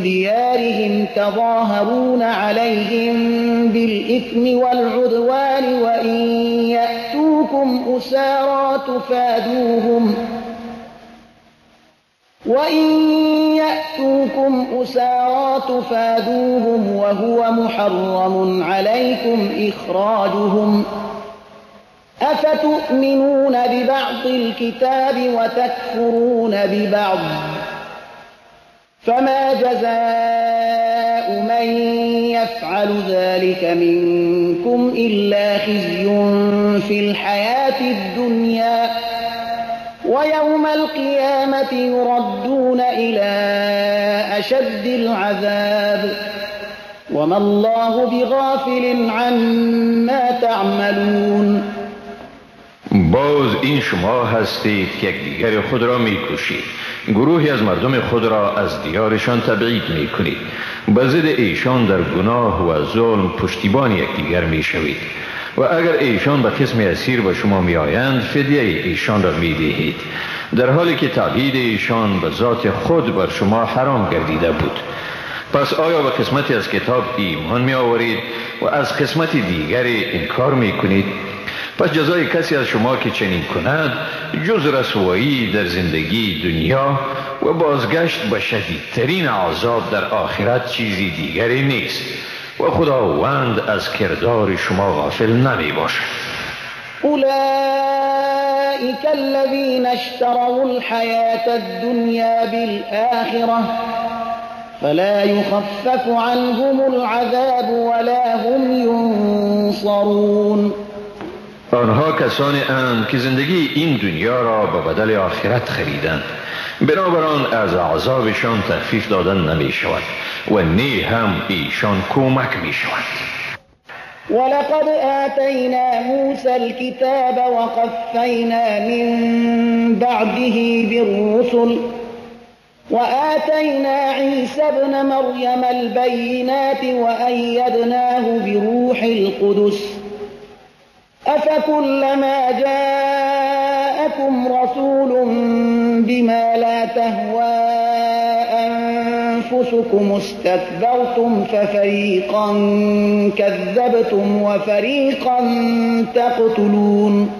ديارهم تظاهرون عليهم بالإثم والعدوان وإن يأتوكم أسارى تفادوهم وهو محرم عليكم إخراجهم أفتؤمنون ببعض الكتاب وتكفرون ببعض فما جزاء من يفعل ذلك منكم إلا خزي في الحياة الدنيا ويوم القيامة يردون إلى أشد العذاب وما الله بغافل عما تعملون. باز این شما هستید که یکدیگر خود را میکشید، گروهی از مردم خود را از دیارشان تبعید میکنید، به ضد ایشان در گناه و ظلم پشتیبان یکدیگر میشوید و اگر ایشان به قسم اسیر به شما میآیند فدیه ایشان را میدهید، در حالی که تبعید ایشان به ذات خود بر شما حرام گردیده بود. پس آیا به قسمتی از کتاب ایمان می آورید و از قسمت دیگری انکار می کنید؟ پس جزای کسی از شما که چنین کند جز رسوایی در زندگی دنیا و بازگشت به شدیدترین عذاب در آخرت چیزی دیگری نیست و خداوند از کردار شما غافل نمی باشد. أولئك الذين اشتروا الحياة الدنيا بالآخرة فلا يخفف عنهم العذاب ولا هم ينصرون. آنها کسانی اند که زندگی این دنیا را به بدل آخرت خریدند، بنابراین از عذابشان تخفیف دادن نمی شود و نی هم ایشان کمک می شود. ولقد آتينا موسى الكتاب وقفينا من بعده بالرسل وآتينا عيسى ابن مريم البينات وأيدناه بروح القدس أفكلما جاءكم رسول بما لا تهوى أنفسكم استكبرتم ففريقا كذبتم وفريقا تقتلون.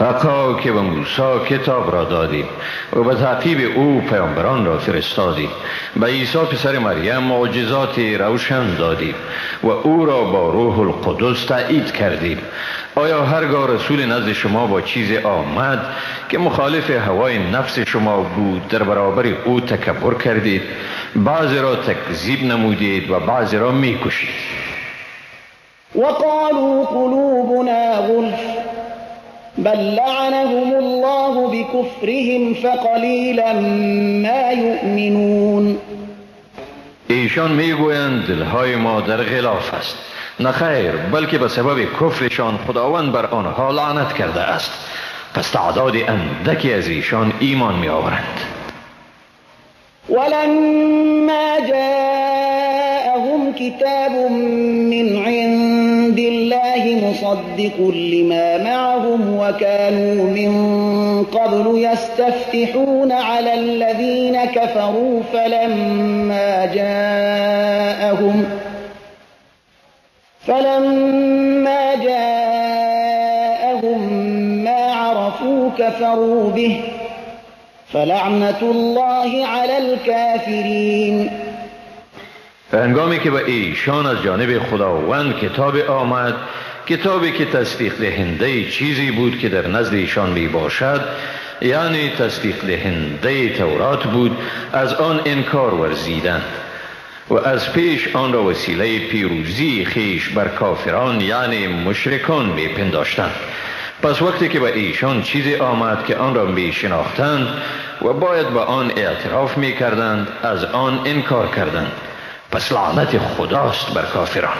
حقا که به موسی کتاب را دادیم و به تعقیب او پیامبران را فرستادیم، به عیسی پسر مریم معجزات روشن دادیم و او را با روح القدس تأیید کردیم. آیا هرگاه رسول نزد شما با چیز آمد که مخالف هوای نفس شما بود در برابر او تکبر کردید، بعضی را تکذیب نمودید و بعضی را میکشید؟ وقالوا قلوبنا غلف بل لعنهم الله بكفرهم فقلیلا ما یؤمنون. ایشان میگویند دلهای ما در غلاف است. نه خیر، بلکه به سبب کفرشان خداوند بر آنها لعنت کرده است، پس تعداد اندکی از ایشان ایمان می آورند. ولما جاءهم كتاب من عند الله مصدق لما معهم وكانوا من قبل يستفتحون على الذين كفروا فلما جاءهم ما عرفوا كفروا به فلعنة الله على الكافرين. هنگامی که به ایشان از جانب خداوند کتاب آمد، کتابی که تصدیق دهنده چیزی بود که در نزد ایشان می باشد، یعنی تصدیق دهنده تورات بود، از آن انکار ورزیدند و از پیش آن را وسیله پیروزی خیش بر کافران یعنی مشرکان می پنداشتند. پس وقتی که به ایشان چیزی آمد که آن را می شناختند و باید به آن اعتراف می کردند، از آن انکار کردند. پس لعنت خداست بر کافران.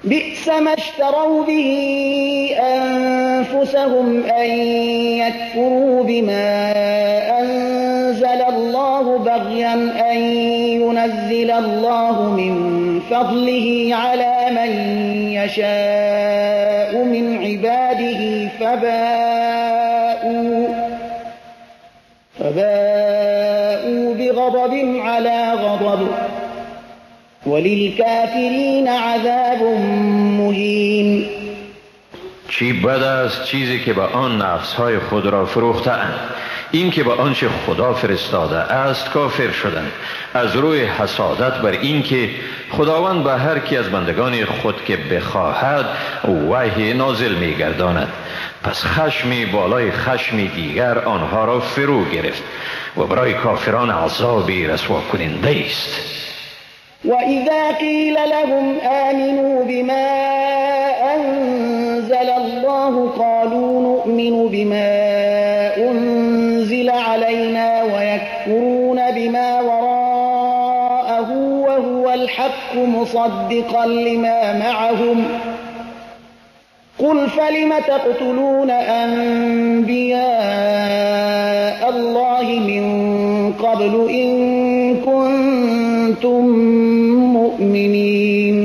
بئس ما اشتروا به أنفسهم أن يكفروا بما أنزل الله بغيا أن ينزل الله من فضله على من يشاء من عباده فباءوا بغضب على غضب وللكافرین عذاب مهین. چی بد است چیزی که به آن نفسهای خود را فروختند، این که به آنچه خدا فرستاده است کافر شدند، از روی حسادت بر این که خداوند به هر کی از بندگان خود که بخواهد وحی نازل می گرداند. پس خشمی بالای خشمی دیگر آنها را فرو گرفت و برای کافران عذابی رسوا کننده است. وَإِذَا قِيلَ لَهُمْ آمِنُوا بِمَا أَنزَلَ اللَّهُ قَالُوا نُؤْمِنُ بِمَا أُنزِلَ عَلَيْنَا وَيَكْفُرُونَ بِمَا وَرَاءَهُ وَهُوَ الْحَقُّ مُصَدِّقًا لِمَا مَعَهُمْ قُلْ فَلِمَ تَقْتُلُونَ أَنبِيَاءَ اللَّهِ مِن قَبْلُ إِن كُنتُم مؤمنین.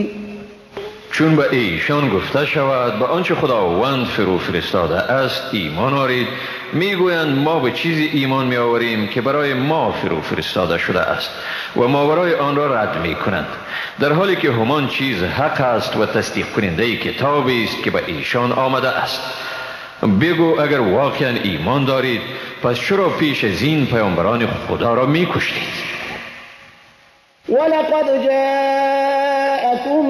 چون به ایشان گفته شود به آنچه خداوند فرو فرستاده است ایمان آورید، میگویند ما به چیزی ایمان می آوریم که برای ما فرو فرستاده شده است و ماورای آن را رد می کنند، در حالی که همان چیز حق است و تصدیق کننده کتابی است که به ایشان آمده است. بگو اگر واقعا ایمان دارید پس چرا پیش از این پیامبران خدا را می کشتید؟ ولقد جاءكم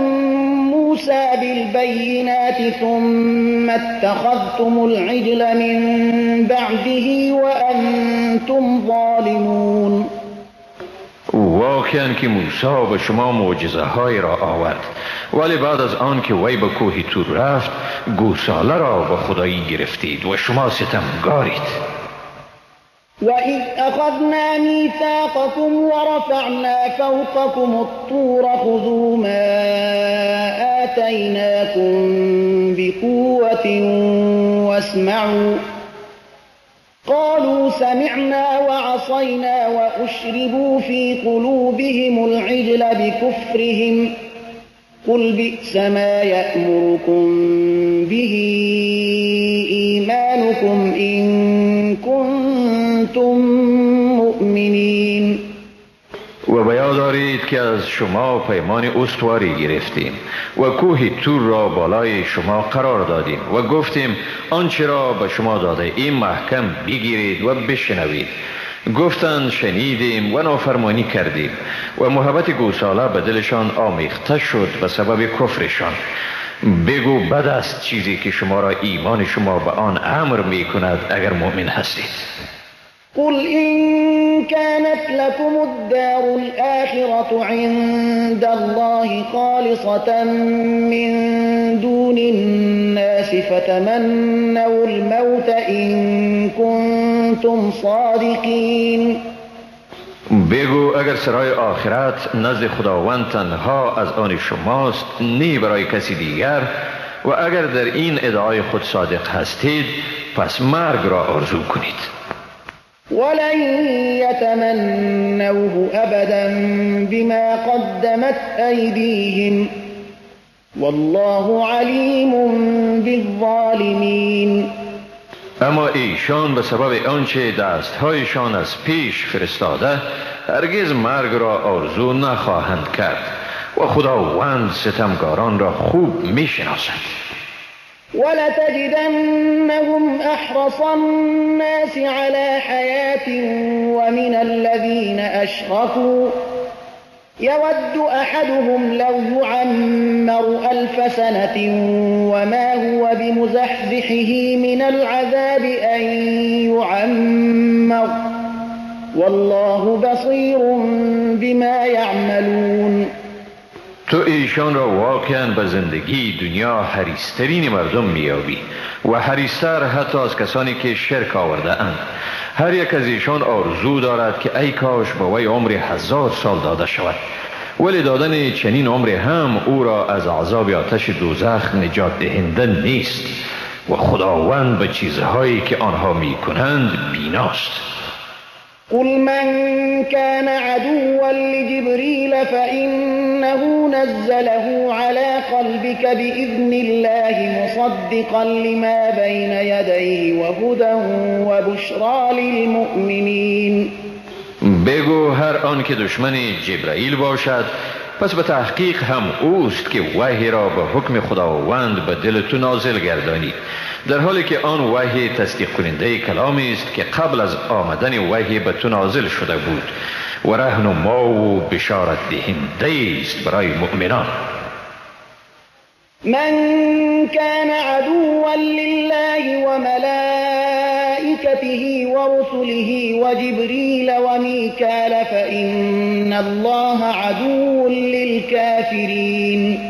موسى بالبينات ثم اتخذتم العجل من بعده وأنتم ظالمون. واقعا که موسی به شما معجزه های را آورد، ولی بعد از آن که وی به کوه طور رفت گوساله را به خدایی گرفتید و شما ستمگارید. وَإِذْ أَخَذْنَا مِيثَاقَكُمْ وَرَفَعْنَا فَوْقَكُمُ الطُّورَ خُذُوا مَا آتَيْنَاكُمْ بِقُوَّةٍ وَاسْمَعُوا قَالُوا سَمِعْنَا وَعَصَيْنَا وَأُشْرِبُوا فِي قُلُوبِهِمُ الْعِجْلَ بِكُفْرِهِمْ قُلْ بِئْسَ مَا يَأْمُرُكُمْ بِهِ إِيمَانُكُمْ إِن كنتم مؤمنین. و بیاد دارید که از شما پیمان استواری گرفتیم و کوه طور را بالای شما قرار دادیم و گفتیم آنچه را به شما داده این محکم بگیرید و بشنوید. گفتند شنیدیم و نافرمانی کردیم و محبت گوساله به دلشان آمیخته شد به سبب کفرشان. بگو بد است چیزی که شما را ایمان شما به آن امر می کند اگر مؤمن هستید. قل إن كانت لكم الدار الآخرة عند الله خالصة من دون الناس فتمنوا الموت إن كنتم صادقين. بگو اگر سرای آخرت نزد خداوند تنها از آن شماست، نی برای کسی دیگر، و اگر در این ادعای خود صادق هستید پس مرگ را آرزو کنید. ولن يتمنوه أبدا بما قدمت أيديهم والله عليم بالظالمين. اما ایشان به سبب آنچه دستهایشان از پیش فرستاده هرگز مرگ را آرزو نخواهند کرد و خداوند ستمگاران را خوب میشناسد. ولتجدنهم أحرص الناس على حياة ومن الذين أشركوا يود أحدهم لو يعمر 1000 سنة وما هو بمزحزحه من العذاب أن يعمر والله بصير بما يعملون. تو ایشان را واقعا به زندگی دنیا حریص‌ترین مردم میابی و حریص‌تر حتی از کسانی که شرک آورده اند. هر یک از ایشان آرزو دارد که ای کاش به وی عمر 1000 سال داده شود، ولی دادن چنین عمر هم او را از عذاب آتش دوزخ نجات دهنده نیست و خداوند به چیزهایی که آنها میکنند بیناست. قل من كان عدوا لجبريل فإنه نزله على قلبك بإذن الله مصدقا لما بين يديه وهدى وبشرى للمؤمنين. بگو هر آن که دشمن جبرائیل باشد پس به تحقیق هم اوست که وحی را به حکم خداوند به دل تو نازل گردانی، در حالی که آن وحی تصدیق کننده کلامی است که قبل از آمدن وحی به تو نازل شده بود و راهنما و بشارت دهنده است برای مؤمنان. من كان عدوا لله وملائكته ورسله وجبريل وميكال فإن الله عدو للكافرين.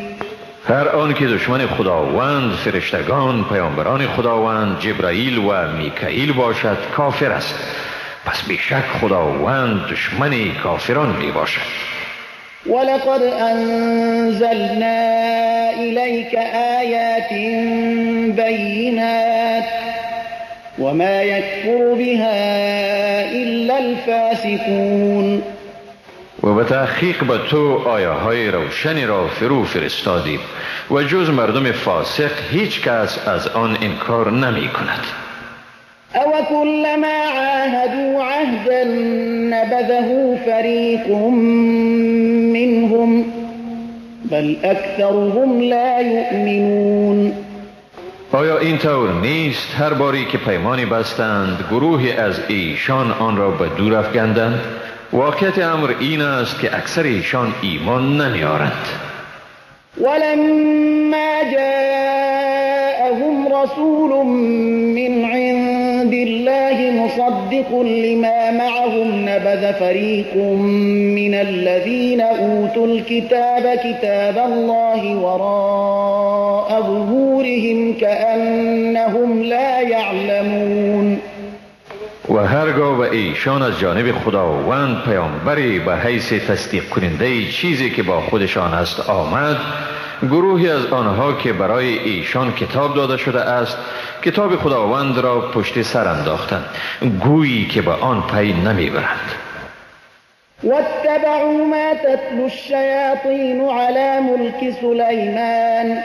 هر آن که دشمن خداوند، فرشتگان، پیامبران خداوند، جبرائیل و میکائیل باشد کافر است، پس بیشک خداوند دشمن کافران می باشد. ولقد أنزلنا إليك آيات بينات وما يكفر بها إلا الفاسقون. و به تحقیق به تو آیه های روشنی را فرو فرستادیم و جز مردم فاسق هیچ کس از آن انکار نمی کند. أو كلما عاهدوا عهدا نبذه فريق منهم بل أكثرهم لا يؤمنون. آیا این طور نیست هر باری که پیمانی بستند گروهی از ایشان آن را به دور افکندند؟ واقعیت امر این است که اکثر ایشان ایمان نمیارند. ولما جاءهم رسول من عند الله مصدق لما معهم نبذ فريق من الذين أوتوا الكتاب كتاب الله وراء ظهورهم كأنهم لا يعلمون. و هرگاه به ایشان از جانب خداوند پیامبری به حیث تصدیق کننده چیزی که با خودشان است آمد، گروهی از آنها که برای ایشان کتاب داده شده است کتاب خداوند را پشت سر انداختند، گویی که به آن پی نمیبرند. واتبعوا ما تتلو الشياطين على ملك سليمان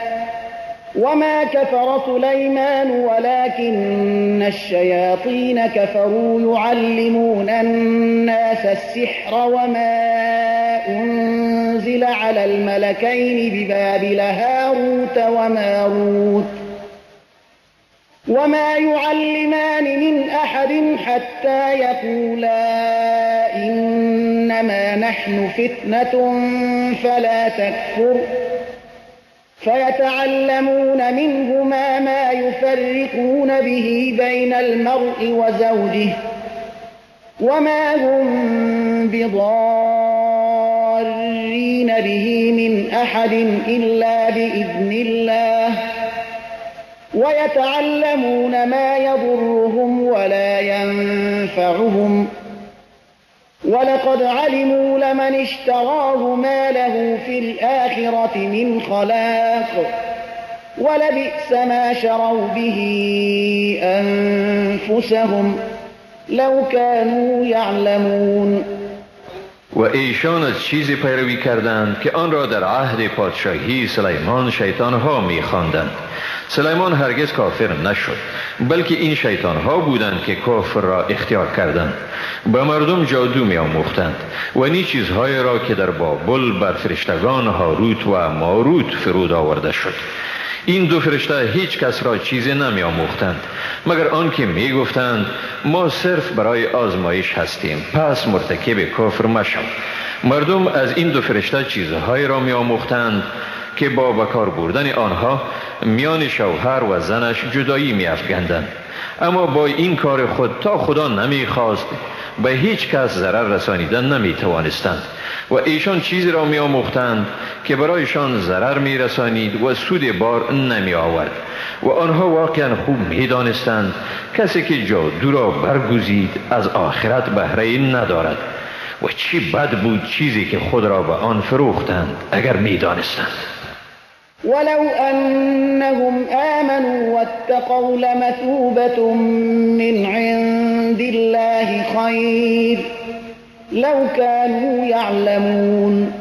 وما كفر سليمان ولكن الشياطين كفروا يعلمون الناس السحر وما أنزل على الملكين ببابل هاروت وماروت وما يعلمان من أحد حتى يقولا إنما نحن فتنة فلا تكفر فيتعلمون منهما ما يفرقون به بين المرء وزوجه وما هم بضارين به من أحد إلا بإذن الله ويتعلمون ما يضرهم ولا ينفعهم ولقد علموا لمن اشتراه ما له في الآخرة من خلاق ولبئس ما شروا به أنفسهم لو كانوا يعلمون. و ایشان از چیزی پیروی کردند که آن را در عهد پادشاهی سلیمان شیطانها می‌خواندند. سلیمان هرگز کافر نشد، بلکه این شیطانها بودند که کفر را اختیار کردند. به مردم جادو می‌آموختند و نی چیزهای را که در بابل بر فرشتگان هاروت و ماروت فرود آورده شد. این دو فرشته هیچ کس را چیزی نمی آموختند مگر آنکه می گفتند ما صرف برای آزمایش هستیم، پس مرتکب کفر مشو. مردم از این دو فرشته چیزهایی را می آموختند که با بکار بردن آنها میان شوهر و زنش جدایی می افکندند. اما با این کار خود تا خدا نمی خواست به هیچ کس ضرر رسانیدن نمی توانستند و ایشان چیزی را می آموختند که برایشان ضرر می رسانید و سود بار نمی آورد و آنها واقعا خوب می دانستند کسی که جادو را برگزید از آخرت بهره ندارد و چی بد بود چیزی که خود را به آن فروختند اگر می دانستند. ولو أنهم آمنوا واتقوا لمثوبة من عند الله خير لو كانوا يعلمون.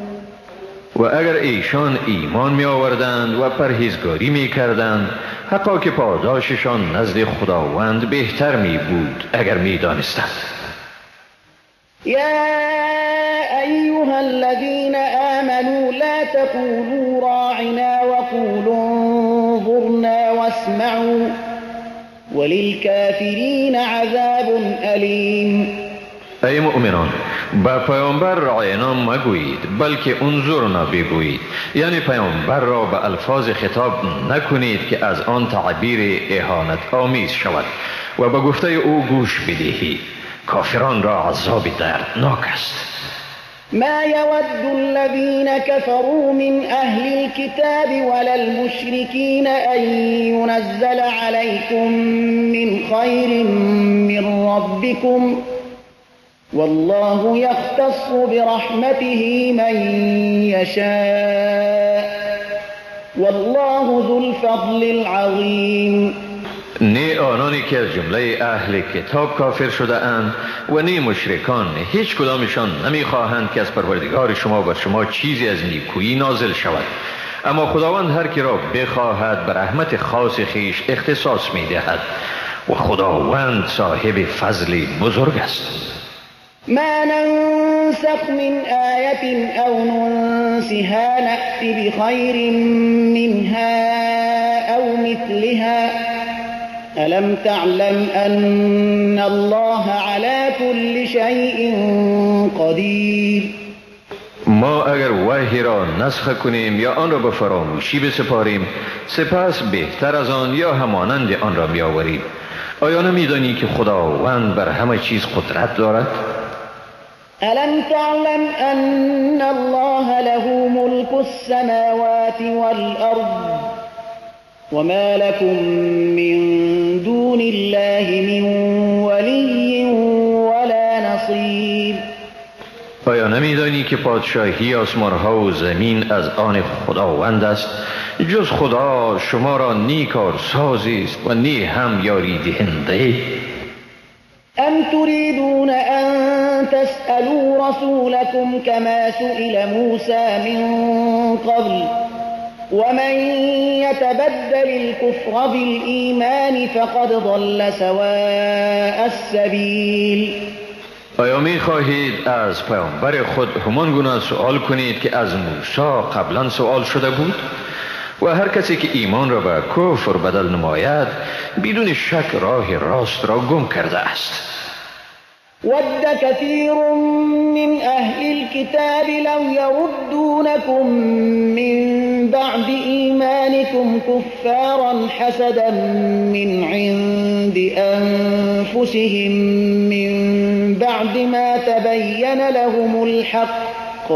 و اگر ایشان ایمان می آوردند و پرهیزگاری می کردند حقا که پاداششان نزد خداوند بهتر می بود اگر می دانستند. يا أيها الذين آمنوا لا تقولوا راعنا وقولوا انظرنا واسمعوا وللكافرين عذاب أليم. ای مؤمنان، با پیامبر رعینا مگویید بلکه انظرنا بگویید، یعنی پیامبر را به الفاظ خطاب نکنید که از آن تعبیر اهانت آمیز شود و به گفته او گوش بدهید. کافران را عذاب دردناک است. ما يود الذين كفروا من أهل الكتاب ولا المشركين أن ينزل عليكم من خير من ربكم والله يختص برحمته من يشاء والله ذو الفضل العظيم. نه آنانی که از جمله اهل کتاب کافر شده اند و نه مشرکان هیچ کدامشان نمیخواهند که از پروردگار شما بر شما چیزی از نیکویی نازل شود، اما خداوند هر کی را بخواهد به رحمت خاص خیش اختصاص میدهد و خداوند صاحب فضل بزرگ است. ما ننسخ من آية أو ننسها نأت بخير منها أو مثلها ألم تعلم أن الله على كل شيء قدير. ما اگر وحی را نسخ کنیم یا آن را به فراموشی بسپاریم سپس بهتر از آن یا همانند آن را بیاوریم. آیا نمیدانی که خداوند بر همه چیز قدرت دارد؟ ألم تعلم أن الله له ملك السماوات والأرض وما لكم من دون الله من ولي ولا نصير. آیا نمیدانی که پادشاهی آسمانها و زمین از آن خداوند است؟ جز خدا شما را نی کارسازی است و نی هم یاری دهنده. أم تريدون أن تسألوا رسولكم كما سئل موسى من قبل ومن يتبدل الكفر بالإيمان فقد ضل سواء السبيل. آیا می خواهید از پیامبر خود همان گونه سوال کنید که از موسی قبلا سوال شده بود؟ و هر کسی که ایمان را به کفر بدل نماید بدون شک راه راست را گم کرده است. ود كثير من أهل الكتاب لو يردونكم من بعد إيمانكم كفارا حسدا من عند أنفسهم من بعد ما تبين لهم الحق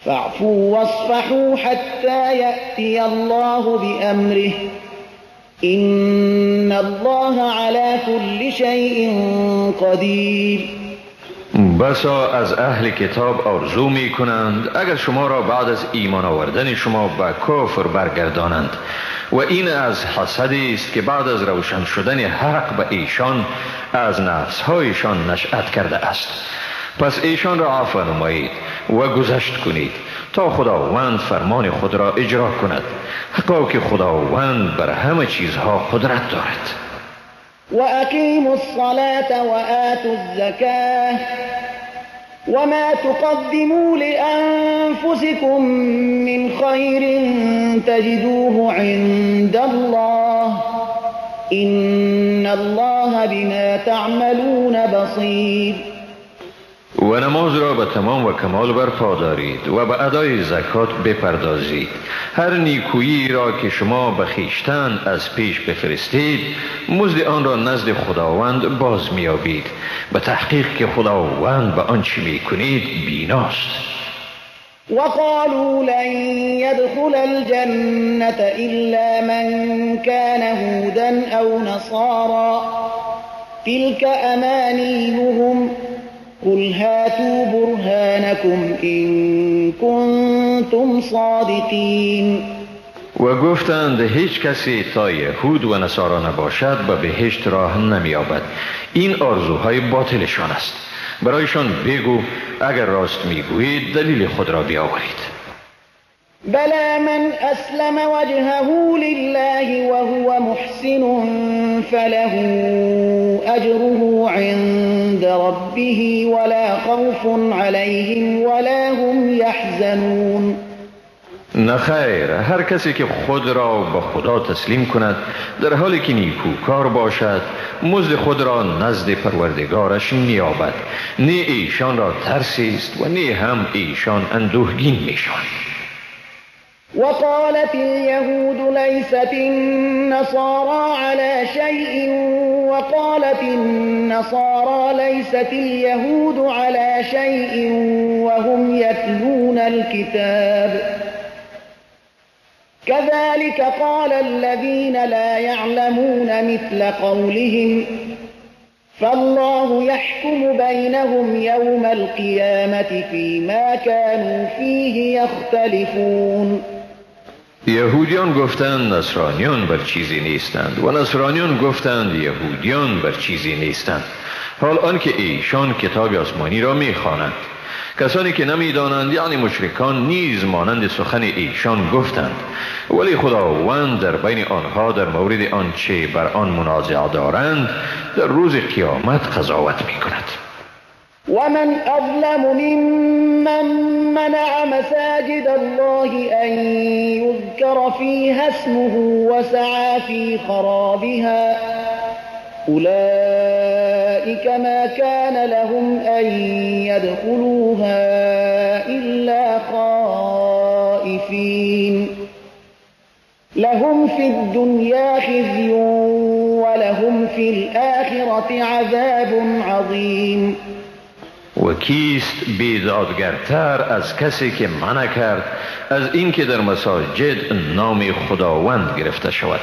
فاعفوا واصفحوا حتى يأتي الله بأمره إن الله على كل شيء قدیر. بسا از اهل کتاب آرزو می کنند اگر شما را بعد از ایمان آوردن شما به کفر برگردانند و این از حسدی است که بعد از روشن شدن حق به ایشان از نفسهایشان نشأت کرده است. پس ایشان را عفو نمایید و گذشت کنید تا خداوند فرمان خود را اجرا کند، حقا که خداوند بر همه چیزها قدرت دارد. وأقيموا الصلاة وآتوا الزكاة وما تقدموا لأنفسكم من خير تجدوه عند الله إن الله بما تعملون بصير. و نماز را به تمام و کمال برپا دارید و به ادای زکات بپردازید. هر نیکویی را که شما به خویشتن از پیش بفرستید مزد آن را نزد خداوند باز میابید. به تحقیق که خداوند به آنچه میکنید بیناست. وقالوا لن يدخل الجنة إلا من كان هودا أو نصارى تلك أمانيهم قل هاتوا برهانكم إن كنتم صادقين. و گفتند هیچ کسی تا یهود و نصارا نباشد به بهشت راه نمی‌یابد. این آرزوهای باطلشان است. برایشان بگو اگر راست میگویید دلیل خود را بیاورید. بلى من أسلم وجهه لله وهو محسن فله أجره عند ربه ولا خوف عليهم ولا هم يحزنون. نخیر، هر کسی که خود را به خدا تسلیم کند در حالی که نیکوکار باشد مزد خود را نزد پروردگارش می‌یابد. نه ایشان را ترسی است و نه هم ایشان اندوهگین میشوند. وقالت اليهود ليست النصارى على شيء وقالت النصارى ليست اليهود على شيء وهم يتلون الكتاب كذلك قال الذين لا يعلمون مثل قولهم فالله يحكم بينهم يوم القيامة فيما كانوا فيه يختلفون. یهودیان گفتند نصرانیان بر چیزی نیستند و نصرانیان گفتند یهودیان بر چیزی نیستند، حال آنکه ایشان کتاب آسمانی را میخوانند. کسانی که نمیدانند یعنی مشرکان نیز مانند سخن ایشان گفتند، ولی خداوند در بین آنها در مورد آنچه بر آن منازعه دارند در روز قیامت قضاوت میکند. ومن أظلم ممن منع مساجد الله أن يذكر فيها اسمه وسعى في خرابها أولئك ما كان لهم أن يدخلوها إلا خائفين لهم في الدنيا خزي ولهم في الآخرة عذاب عظيم. و کیست بیدادگرتر از کسی که منع کرد از اینکه در مساجد نام خداوند گرفته شود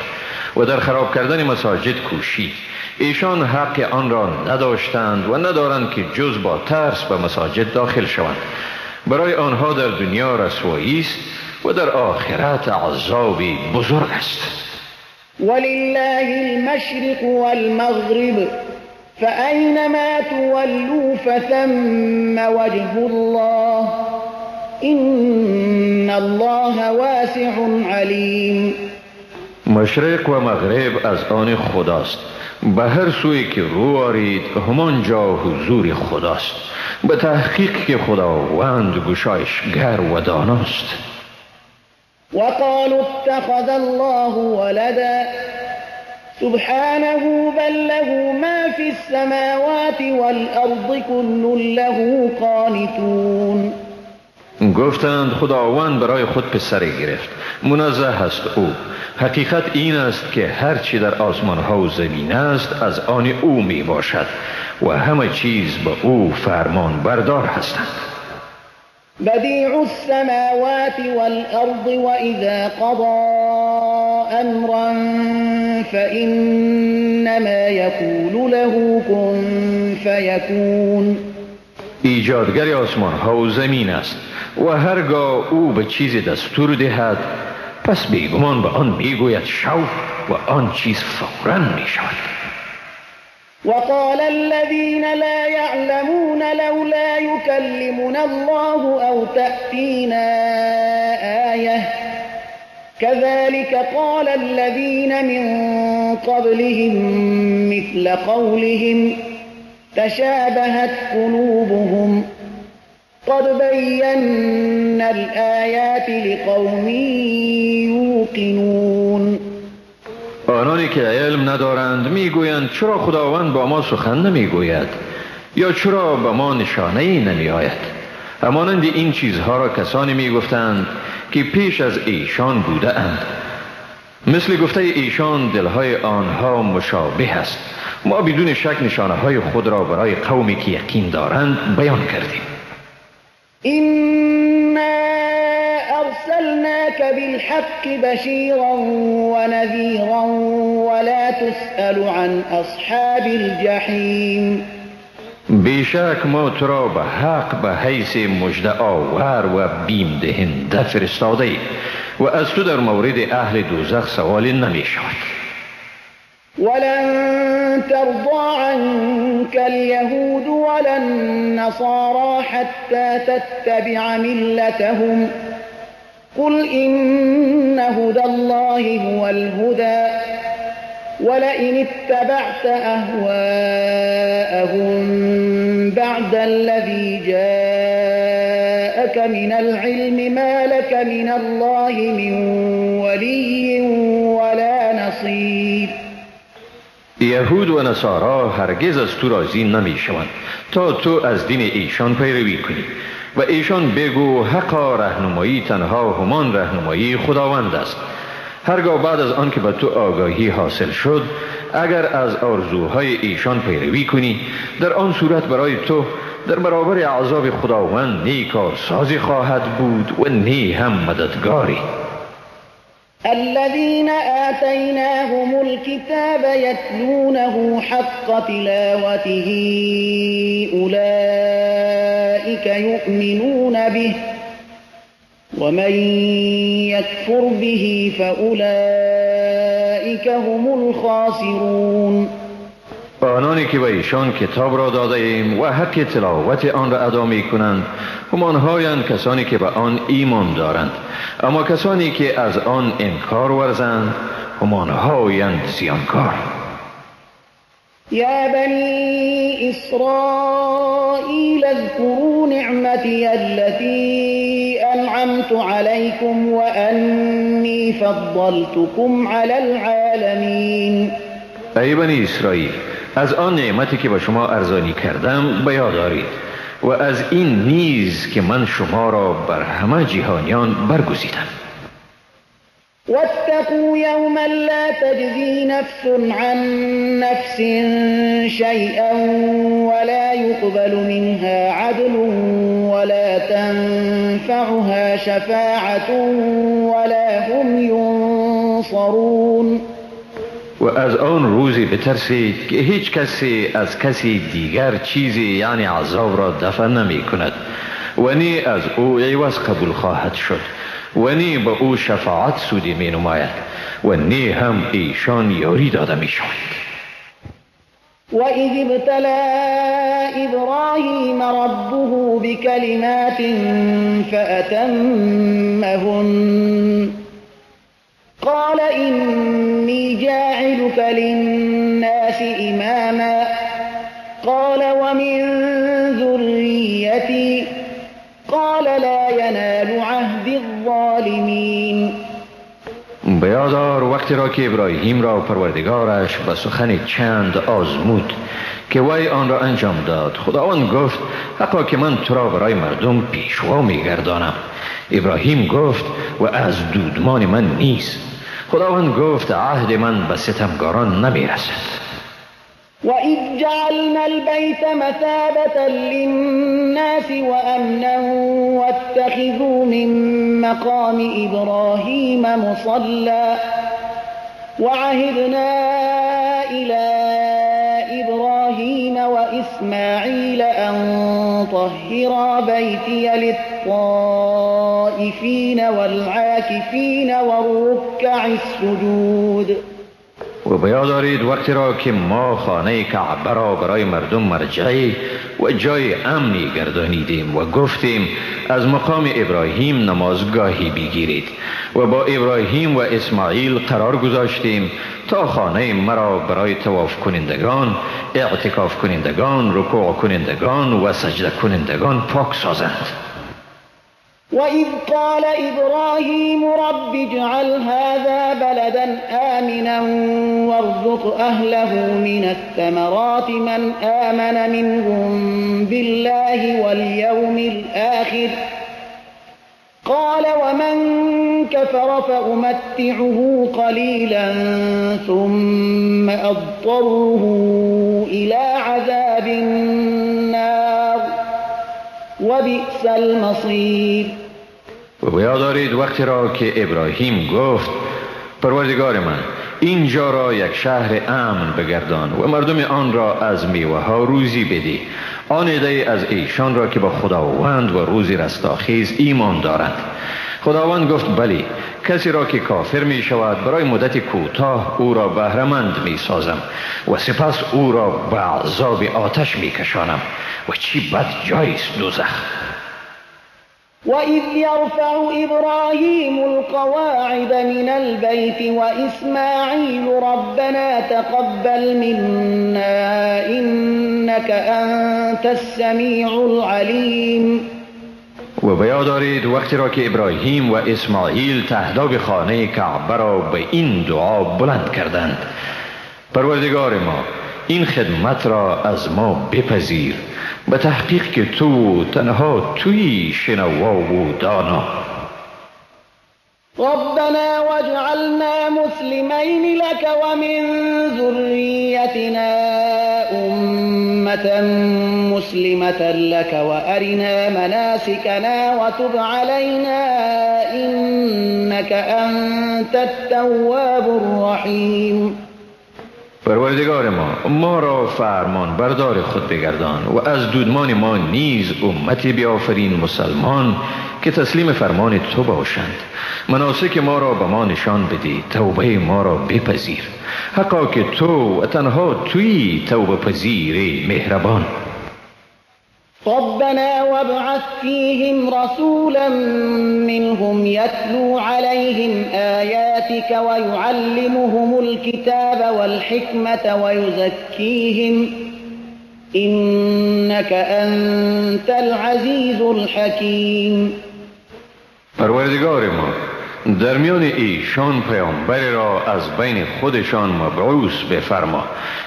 و در خراب کردن مساجد کوشید. ایشان حق آن را نداشتند و ندارند که جز با ترس به مساجد داخل شوند. برای آنها در دنیا رسوایی است و در آخرت عذابی بزرگ است. ولله المشرق والمغرب فأينما تولوا فثم وجه الله إن الله واسع عليم. مشرق و مغرب از آن خداست. به هر سوی که رو آرید همان جا حضور خداست. به تحقیق که خداوند گشایشگر و داناست. وقالوا اتخذ الله ولدا سبحانه بل له ما في السماوات والأرض كل له قانتون. گفتند خداوند برای خود پسری گرفت. منزه است او. حقیقت این است که هر چی در آسمان ها و زمین است از آن او می باشد و همه چیز به او فرمان بردار هستند. بديع السماوات والأرض وإذا قضى أمرا فإنما يقول له كن فيكون. ایجادگر آسمان ها و زمین است و هرگاه او به چیزی دستور دهد پس بیگمان به آن میگوید شو و آن چیز فوراً می شود. وقال الذين لا يعلمون لولا يكلمنا الله أو تأتينا آية كذلك قال الذين من قبلهم مثل قولهم تشابهت قلوبهم قد بينا الآيات لقوم يوقنون. آنانی که علم ندارند میگویند چرا خداوند با ما سخن نمیگوید؟ یا چرا به ما نشانه ای نمی آید؟ همانند این چیزها را کسانی می گفتند که پیش از ایشان بوده اند. مثل گفته ایشان دلهای آنها مشابه است. ما بدون شک نشانه های خود را برای قومی که یقین دارند بیان کردیم. إنا أرسلناك بالحق بشيرا ونذيرا ولا تسأل عن أصحاب الجحيم. بیشک ما تو را به حق به حیث مژده آور و بیم دهنده فرستاده ایم و از تو در مورد اهل دوزخ سوالی نمی شود. ولن ترضى عنك اليهود ولا النصارى حتى تتبع ملتهم قل إن هدى الله هو الهدى ولئن اتبعت أهواءهم بعد الذي جاءك من العلم ما لك من الله من ولي ولا نصير. یهود و نصارا هرگز از تو راضی نمی شوند تا تو از دین ایشان پیروی کنی و ایشان بگو حقا رهنمایی تنها همان رهنمایی خداوند است. هرگاه بعد از آن که به تو آگاهی حاصل شد اگر از آرزوهای ایشان پیروی کنی در آن صورت برای تو در برابر عذاب خداوند نی کارسازی خواهد بود و نی هم مددگاری. الذين آتيناهم الكتاب يتلونه حق تلاوته أولئك يؤمنون به ومن يكفر به فأولئك هم الخاسرون. آنانی که به ایشان کتاب را داده ایم و حق تلاوت آن را ادا می کنند همانهایند کسانی که به آن ایمان دارند، اما کسانی که از آن انکار ورزند همانهایند زیانکار. يا بني إسرائيل اذكروا نعمتي التي أنعمت عليكم وأني فضلتكم على العالمين. ای بنی اسرائیل، از آن نعمتی که به شما ارزانی کردم به یاد دارید و از این نیز که من شما را بر همه جهانیان برگزیدم. واتقوا يوما لا تجزي نفس عن نفس شيئا ولا يقبل منها عدل ولا تنفعها شفاعة ولا هم ينصرون. و از آن روزی بترسید که هیچ کسی از کسی دیگر چیزی یعنی عذاب را دفع نمی کند و نی از او عوض قبول خواهد شد و نی به او شفاعت سودی می نماید و نی هم ایشان یاری داده می شود. وَإِذِ ابْتَلَى إِبْرَاهِيمَ رَبُّهُ بِكَلِمَاتٍ فَأَتَمَّهُنَّ قال إني جاعلك للناس إماما قال ومن ذريتي قال لا ينال عهد الظالمين. بیادار وقتی را که ابراهیم را پروردگارش به سخن چند آزمود که وی آن را انجام داد، خداوند گفت حقا که من تو را برای مردم پیشوا میگردانم. ابراهیم گفت و از دودمان من نیست. خداوند گفت عهد من به ستمگاران نمیرسد. وَإِذْ جَعَلْنَا الْبَيْتَ مَثَابَةً لِلنَّاسِ وَأَمْنًا وَاتَّخِذُوا مِن مَّقَامِ إِبْرَاهِيمَ مُصَلًّى وَعَهِدْنَا إِلَى إِبْرَاهِيمَ وَإِسْمَاعِيلَ أَن طَهِّرَا بَيْتِيَ لِلطَّائِفِينَ وَالْعَاكِفِينَ وَالرُّكَّعِ السُّجُودِ. و بیادارید وقتی را که ما خانه کعبه را برای مردم مرجعی و جای امنی گردانیدیم و گفتیم از مقام ابراهیم نمازگاهی بگیرید و با ابراهیم و اسماعیل قرار گذاشتیم تا خانه مرا برای طواف کنندگان، اعتکاف کنندگان، رکوع کنندگان و سجده کنندگان پاک سازند. وإذ قال إبراهيم رب اجعل هذا بلدا آمنا وارزق أهله من الثمرات من آمن منهم بالله واليوم الآخر قال ومن كفر فأمتعه قليلا ثم أضطره إلى عذاب النار وبئس المصير. و به یاد دارید وقتی را که ابراهیم گفت پروردگار من اینجا را یک شهر امن بگردان و مردم آن را از میوه ها روزی بدی. آن عده از ایشان را که با خداوند و روزی رستاخیز ایمان دارند. خداوند گفت بلی، کسی را که کافر می شود برای مدت کوتاه او را بهره‌مند می سازم و سپس او را به عذاب آتش می کشانم و چی بد جایست دوزخ. وَإِذْ يَرْفَعُ إِبْرَاهِيمُ الْقَوَاعِدَ مِنَ الْبَيْتِ وَإِسْمَاعِيلُ رَبَّنَا تَقَبَّلْ مِنَّا إِنَّكَ أَنْتَ السَّمِيعُ الْعَلِيمُ. و به یاد دارید وقتی را که ابراهیم و اسماعیل تهداب خانه کعبه را به این دعا بلند کردند: پروردگار ما این خدمت را از ما بپذیر، به تحقیق که تو تنها تویی شنوا و دانا. ربنا واجعلنا مسلمين لك ومن ذريتنا أمة مسلمة لك وأرنا مناسكنا وتب علينا إنك أنت التواب الرحيم. پروردگار ما را فرمان بردار خود بگردان و از دودمان ما نیز امتی بیافرین مسلمان که تسلیم فرمان تو باشند. مناسک ما را به ما نشان بدی، توبه ما را بپذیر، حقا که تو و تنها تویی توبه پذیر مهربان. ربنا وابعث فيهم رسولا منهم يتلو عليهم آياتك ويعلمهم الكتاب والحكمة ويزكيهم إنك أنت العزيز الحكيم. پروردگار ما در میان ایشان پیامبر را از بین خودشان مبعوث بفرما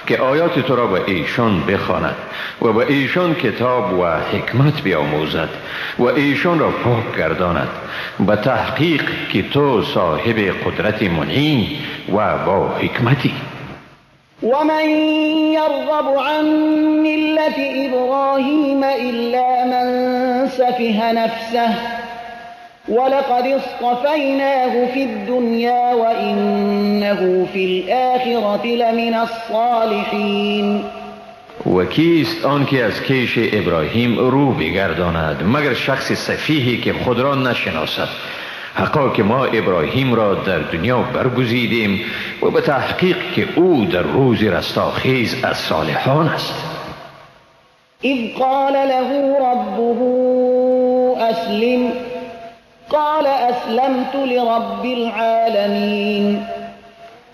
که آیات تو را به ایشان بخواند و به ایشان کتاب و حکمت بیاموزد و ایشان را پاک گرداند، به تحقیق که تو صاحب قدرت منعم و با حکمتی. ومن يرغب عن ملة إبراهيم إلا من سفه نفسه ولقد اصطفيناه في الدنيا وإنه في الآخرة لمن الصالحين. و کیست آن که از کیش ابراهیم رو بگرداند مگر شخص سفیهی که خود را نشناسد. حقا که ما ابراهیم را در دنیا برگزیدیم و به تحقیق که او در روز رستاخیز از صالحان است. اذ قال له ربه اسلم قال اسلمت لرب العالمین.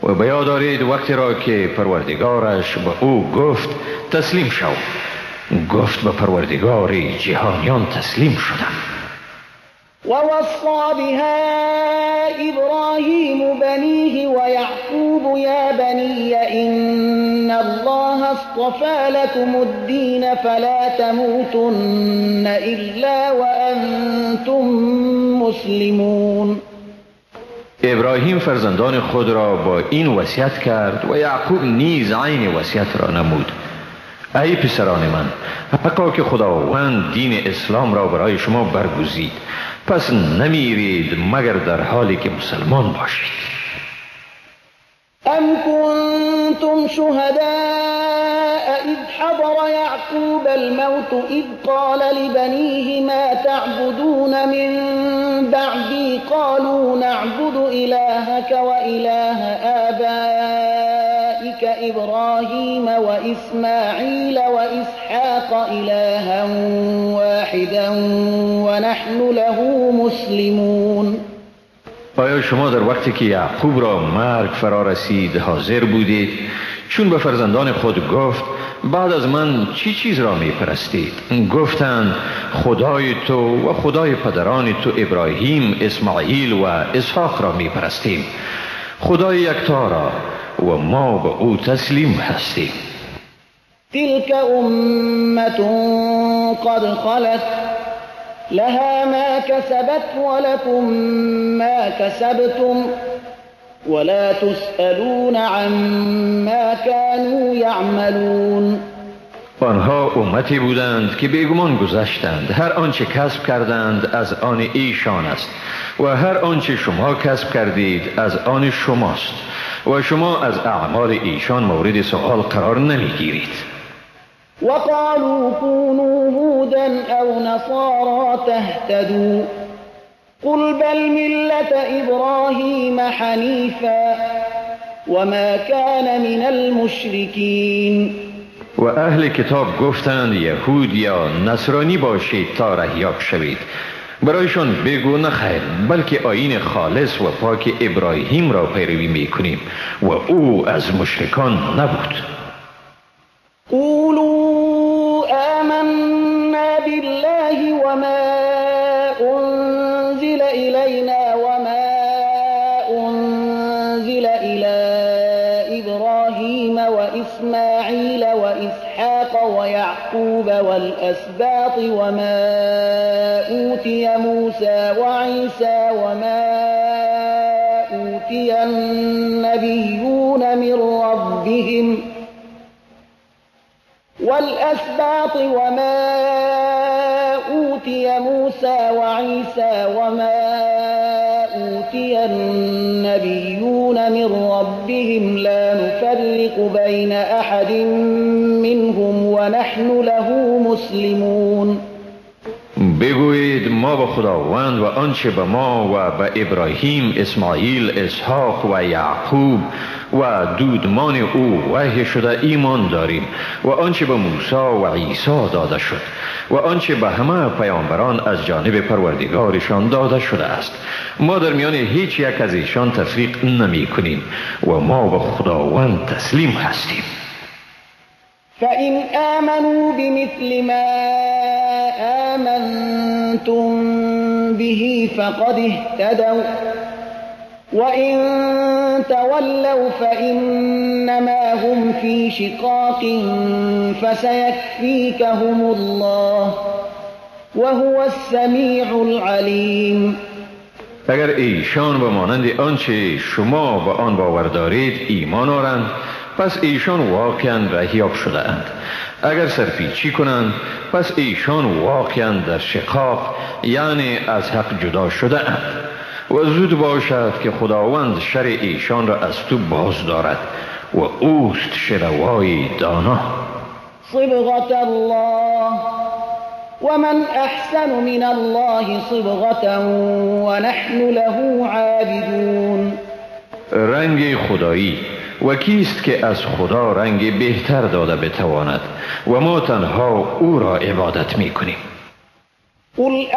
و به یاد دارید وقتی را که پروردگارش به او گفت تسلیم شو، گفت به پروردگار جهانیان تسلیم شدم. ووصى بها إبراهيم بنيه ويعقوب يا بني إن الله اصطفى لكم الدين فلا تموتن إلا وأنتم مسلمون. ابراهیم فرزندان خود را با این وصیت کرد و یعقوب نیز عین وصیت را نمود: ای پسران من، حقا که خداوند دین اسلام را برای شما برگزید، پس نمیرید مگر در حالی که مسلمان باشید. ام کنتم شهداء اذ حضر یعقوب الموت اذ قال لبنیه ما تعبدون من بعدی قالوا نعبد الهك وإله آبائك إبراهيم وإسماعيل وإسحاق إلها واحدا ونحن له مسلمون. آیا شما در وقتی که یعقوب را مرگ فرا رسید حاضر بودید چون به فرزندان خود گفت بعد از من چی چیز را می پرستید؟ گفتند خدای تو و خدای پدران تو ابراهیم، اسماعیل و اسحاق را می پرستیم، خدای یکتا را، و ما به او تسلیم هستیم. تلك أمة قد خلت لها ما كسبت ولكم ما كسبتم ولا تسألون عما كانوا يعملون. آنها امتی بودند که بیگمان گذشتند، هر آنچه کسب کردند از آن ایشان است و هر آنچه شما کسب کردید از آن شماست و شما از اعمال ایشان مورد سؤال قرار نمیگیرید. وقالوا كونوا هودا أو نصارى تهتدوا قل بل ملة إبراهيم حنيفا وما كان من المشركين. و اهل کتاب گفتند یهود یا نصرانی باشید تا رهیاب شوید. برایشان بگو نخیر، بلکه آیین خالص و پاک ابراهیم را پیروی میکنیم و او از مشرکان نبود. قولوا آمنا بالله وما أنزل إلينا وما أنزل إلى إبراهيم وإسماعيل وإسحاق ويعقوب والأسباط وما أوتي موسى وعيسى وما أوتي النبيون من ربهم والأسباط وما أوتي موسى وعيسى وما أوتي النبيون من ربهم لا نفرق بين أحد منهم ونحن له مسلمون. بگویید ما به خداوند و آنچه به ما و به ابراهیم، اسماعیل، اسحاق و یعقوب و دودمان او وحی شده ایمان داریم و آنچه به موسی و عیسی داده شد و آنچه به همه پیامبران از جانب پروردگارشان داده شده است. ما در میان هیچ یک از ایشان تفریق نمی کنیم و ما به خداوند تسلیم هستیم. فإن آمنوا بمثل ما آمنتم به فقد اهتدوا وإن تولوا فإنما هم في شقاق فسيكفيكهم الله وهو السميع العليم. اگر ایشان به مانند آنچه شما به آن باور دارید ایمان آورند، پس ایشان واقعا رهیاب شده اند. اگر سرپیچی کنند پس ایشان واقعا در شقاق یعنی از حق جدا شده اند و زود باشد که خداوند شر ایشان را از تو باز دارد و اوست شنوای دانا. صبغة الله ومن أحسن من الله صبغة ونحن له عابدون. رنگ خدایی و کیست که از خدا رنگ بهتر داده بتواند و ما تنها او را عبادت می کنیم. قل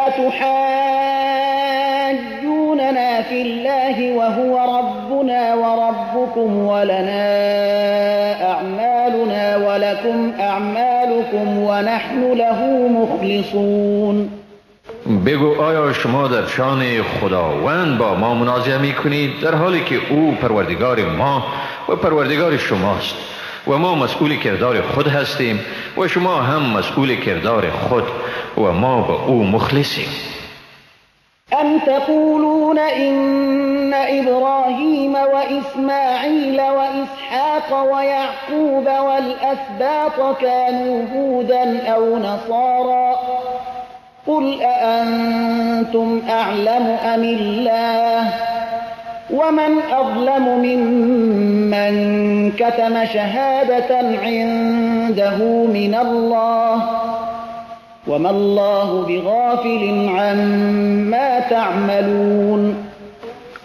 أتحاجوننا في الله وهو ربنا وربكم ولنا أعمالنا ولكم أعمالكم ونحن له مخلصون. بگو آیا شما در شان خداوند با ما منازعه می کنید در حالی که او پروردگار ما و پروردگار شماست و ما مسئول کردار خود هستیم و شما هم مسئول کردار خود و ما به او مخلصیم. أم تقولون إن إبراهيم وإسماعيل وإسحاق ويعقوب والأسباط كانوا هودا أو نصارى قل أأنتم أعلم أم الله ومن أظلم ممن كتم شهادة عنده من الله وما الله بغافل عما تعملون.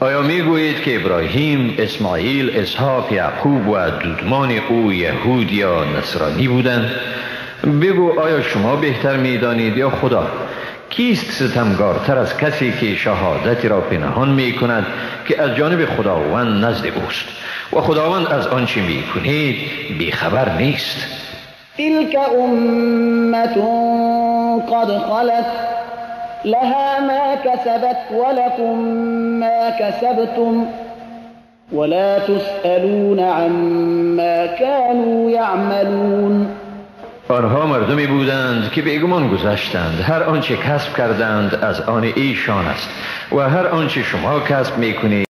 آیا میگویید که ابراهیم، اسماعیل، اسحاق، یعقوب و دودمان او یهود یا نصرانی بودند؟ بگو آیا شما بهتر میدانید یا خدا؟ کیست ستمگارتر از کسی که شهادتی را پنهان می کند که از جانب خداوند نزد اوست و خداوند از آنچه می کنید بیخبر نیست؟ تلك أمة قد خلت لها ما كسبت ولكم ما كسبتم ولا تسألون عما كانوا يعملون. آنها مردمی بودند که بیگمان گذشتند. هر آنچه کسب کردند از آن ایشان است و هر آنچه شما کسب میکنید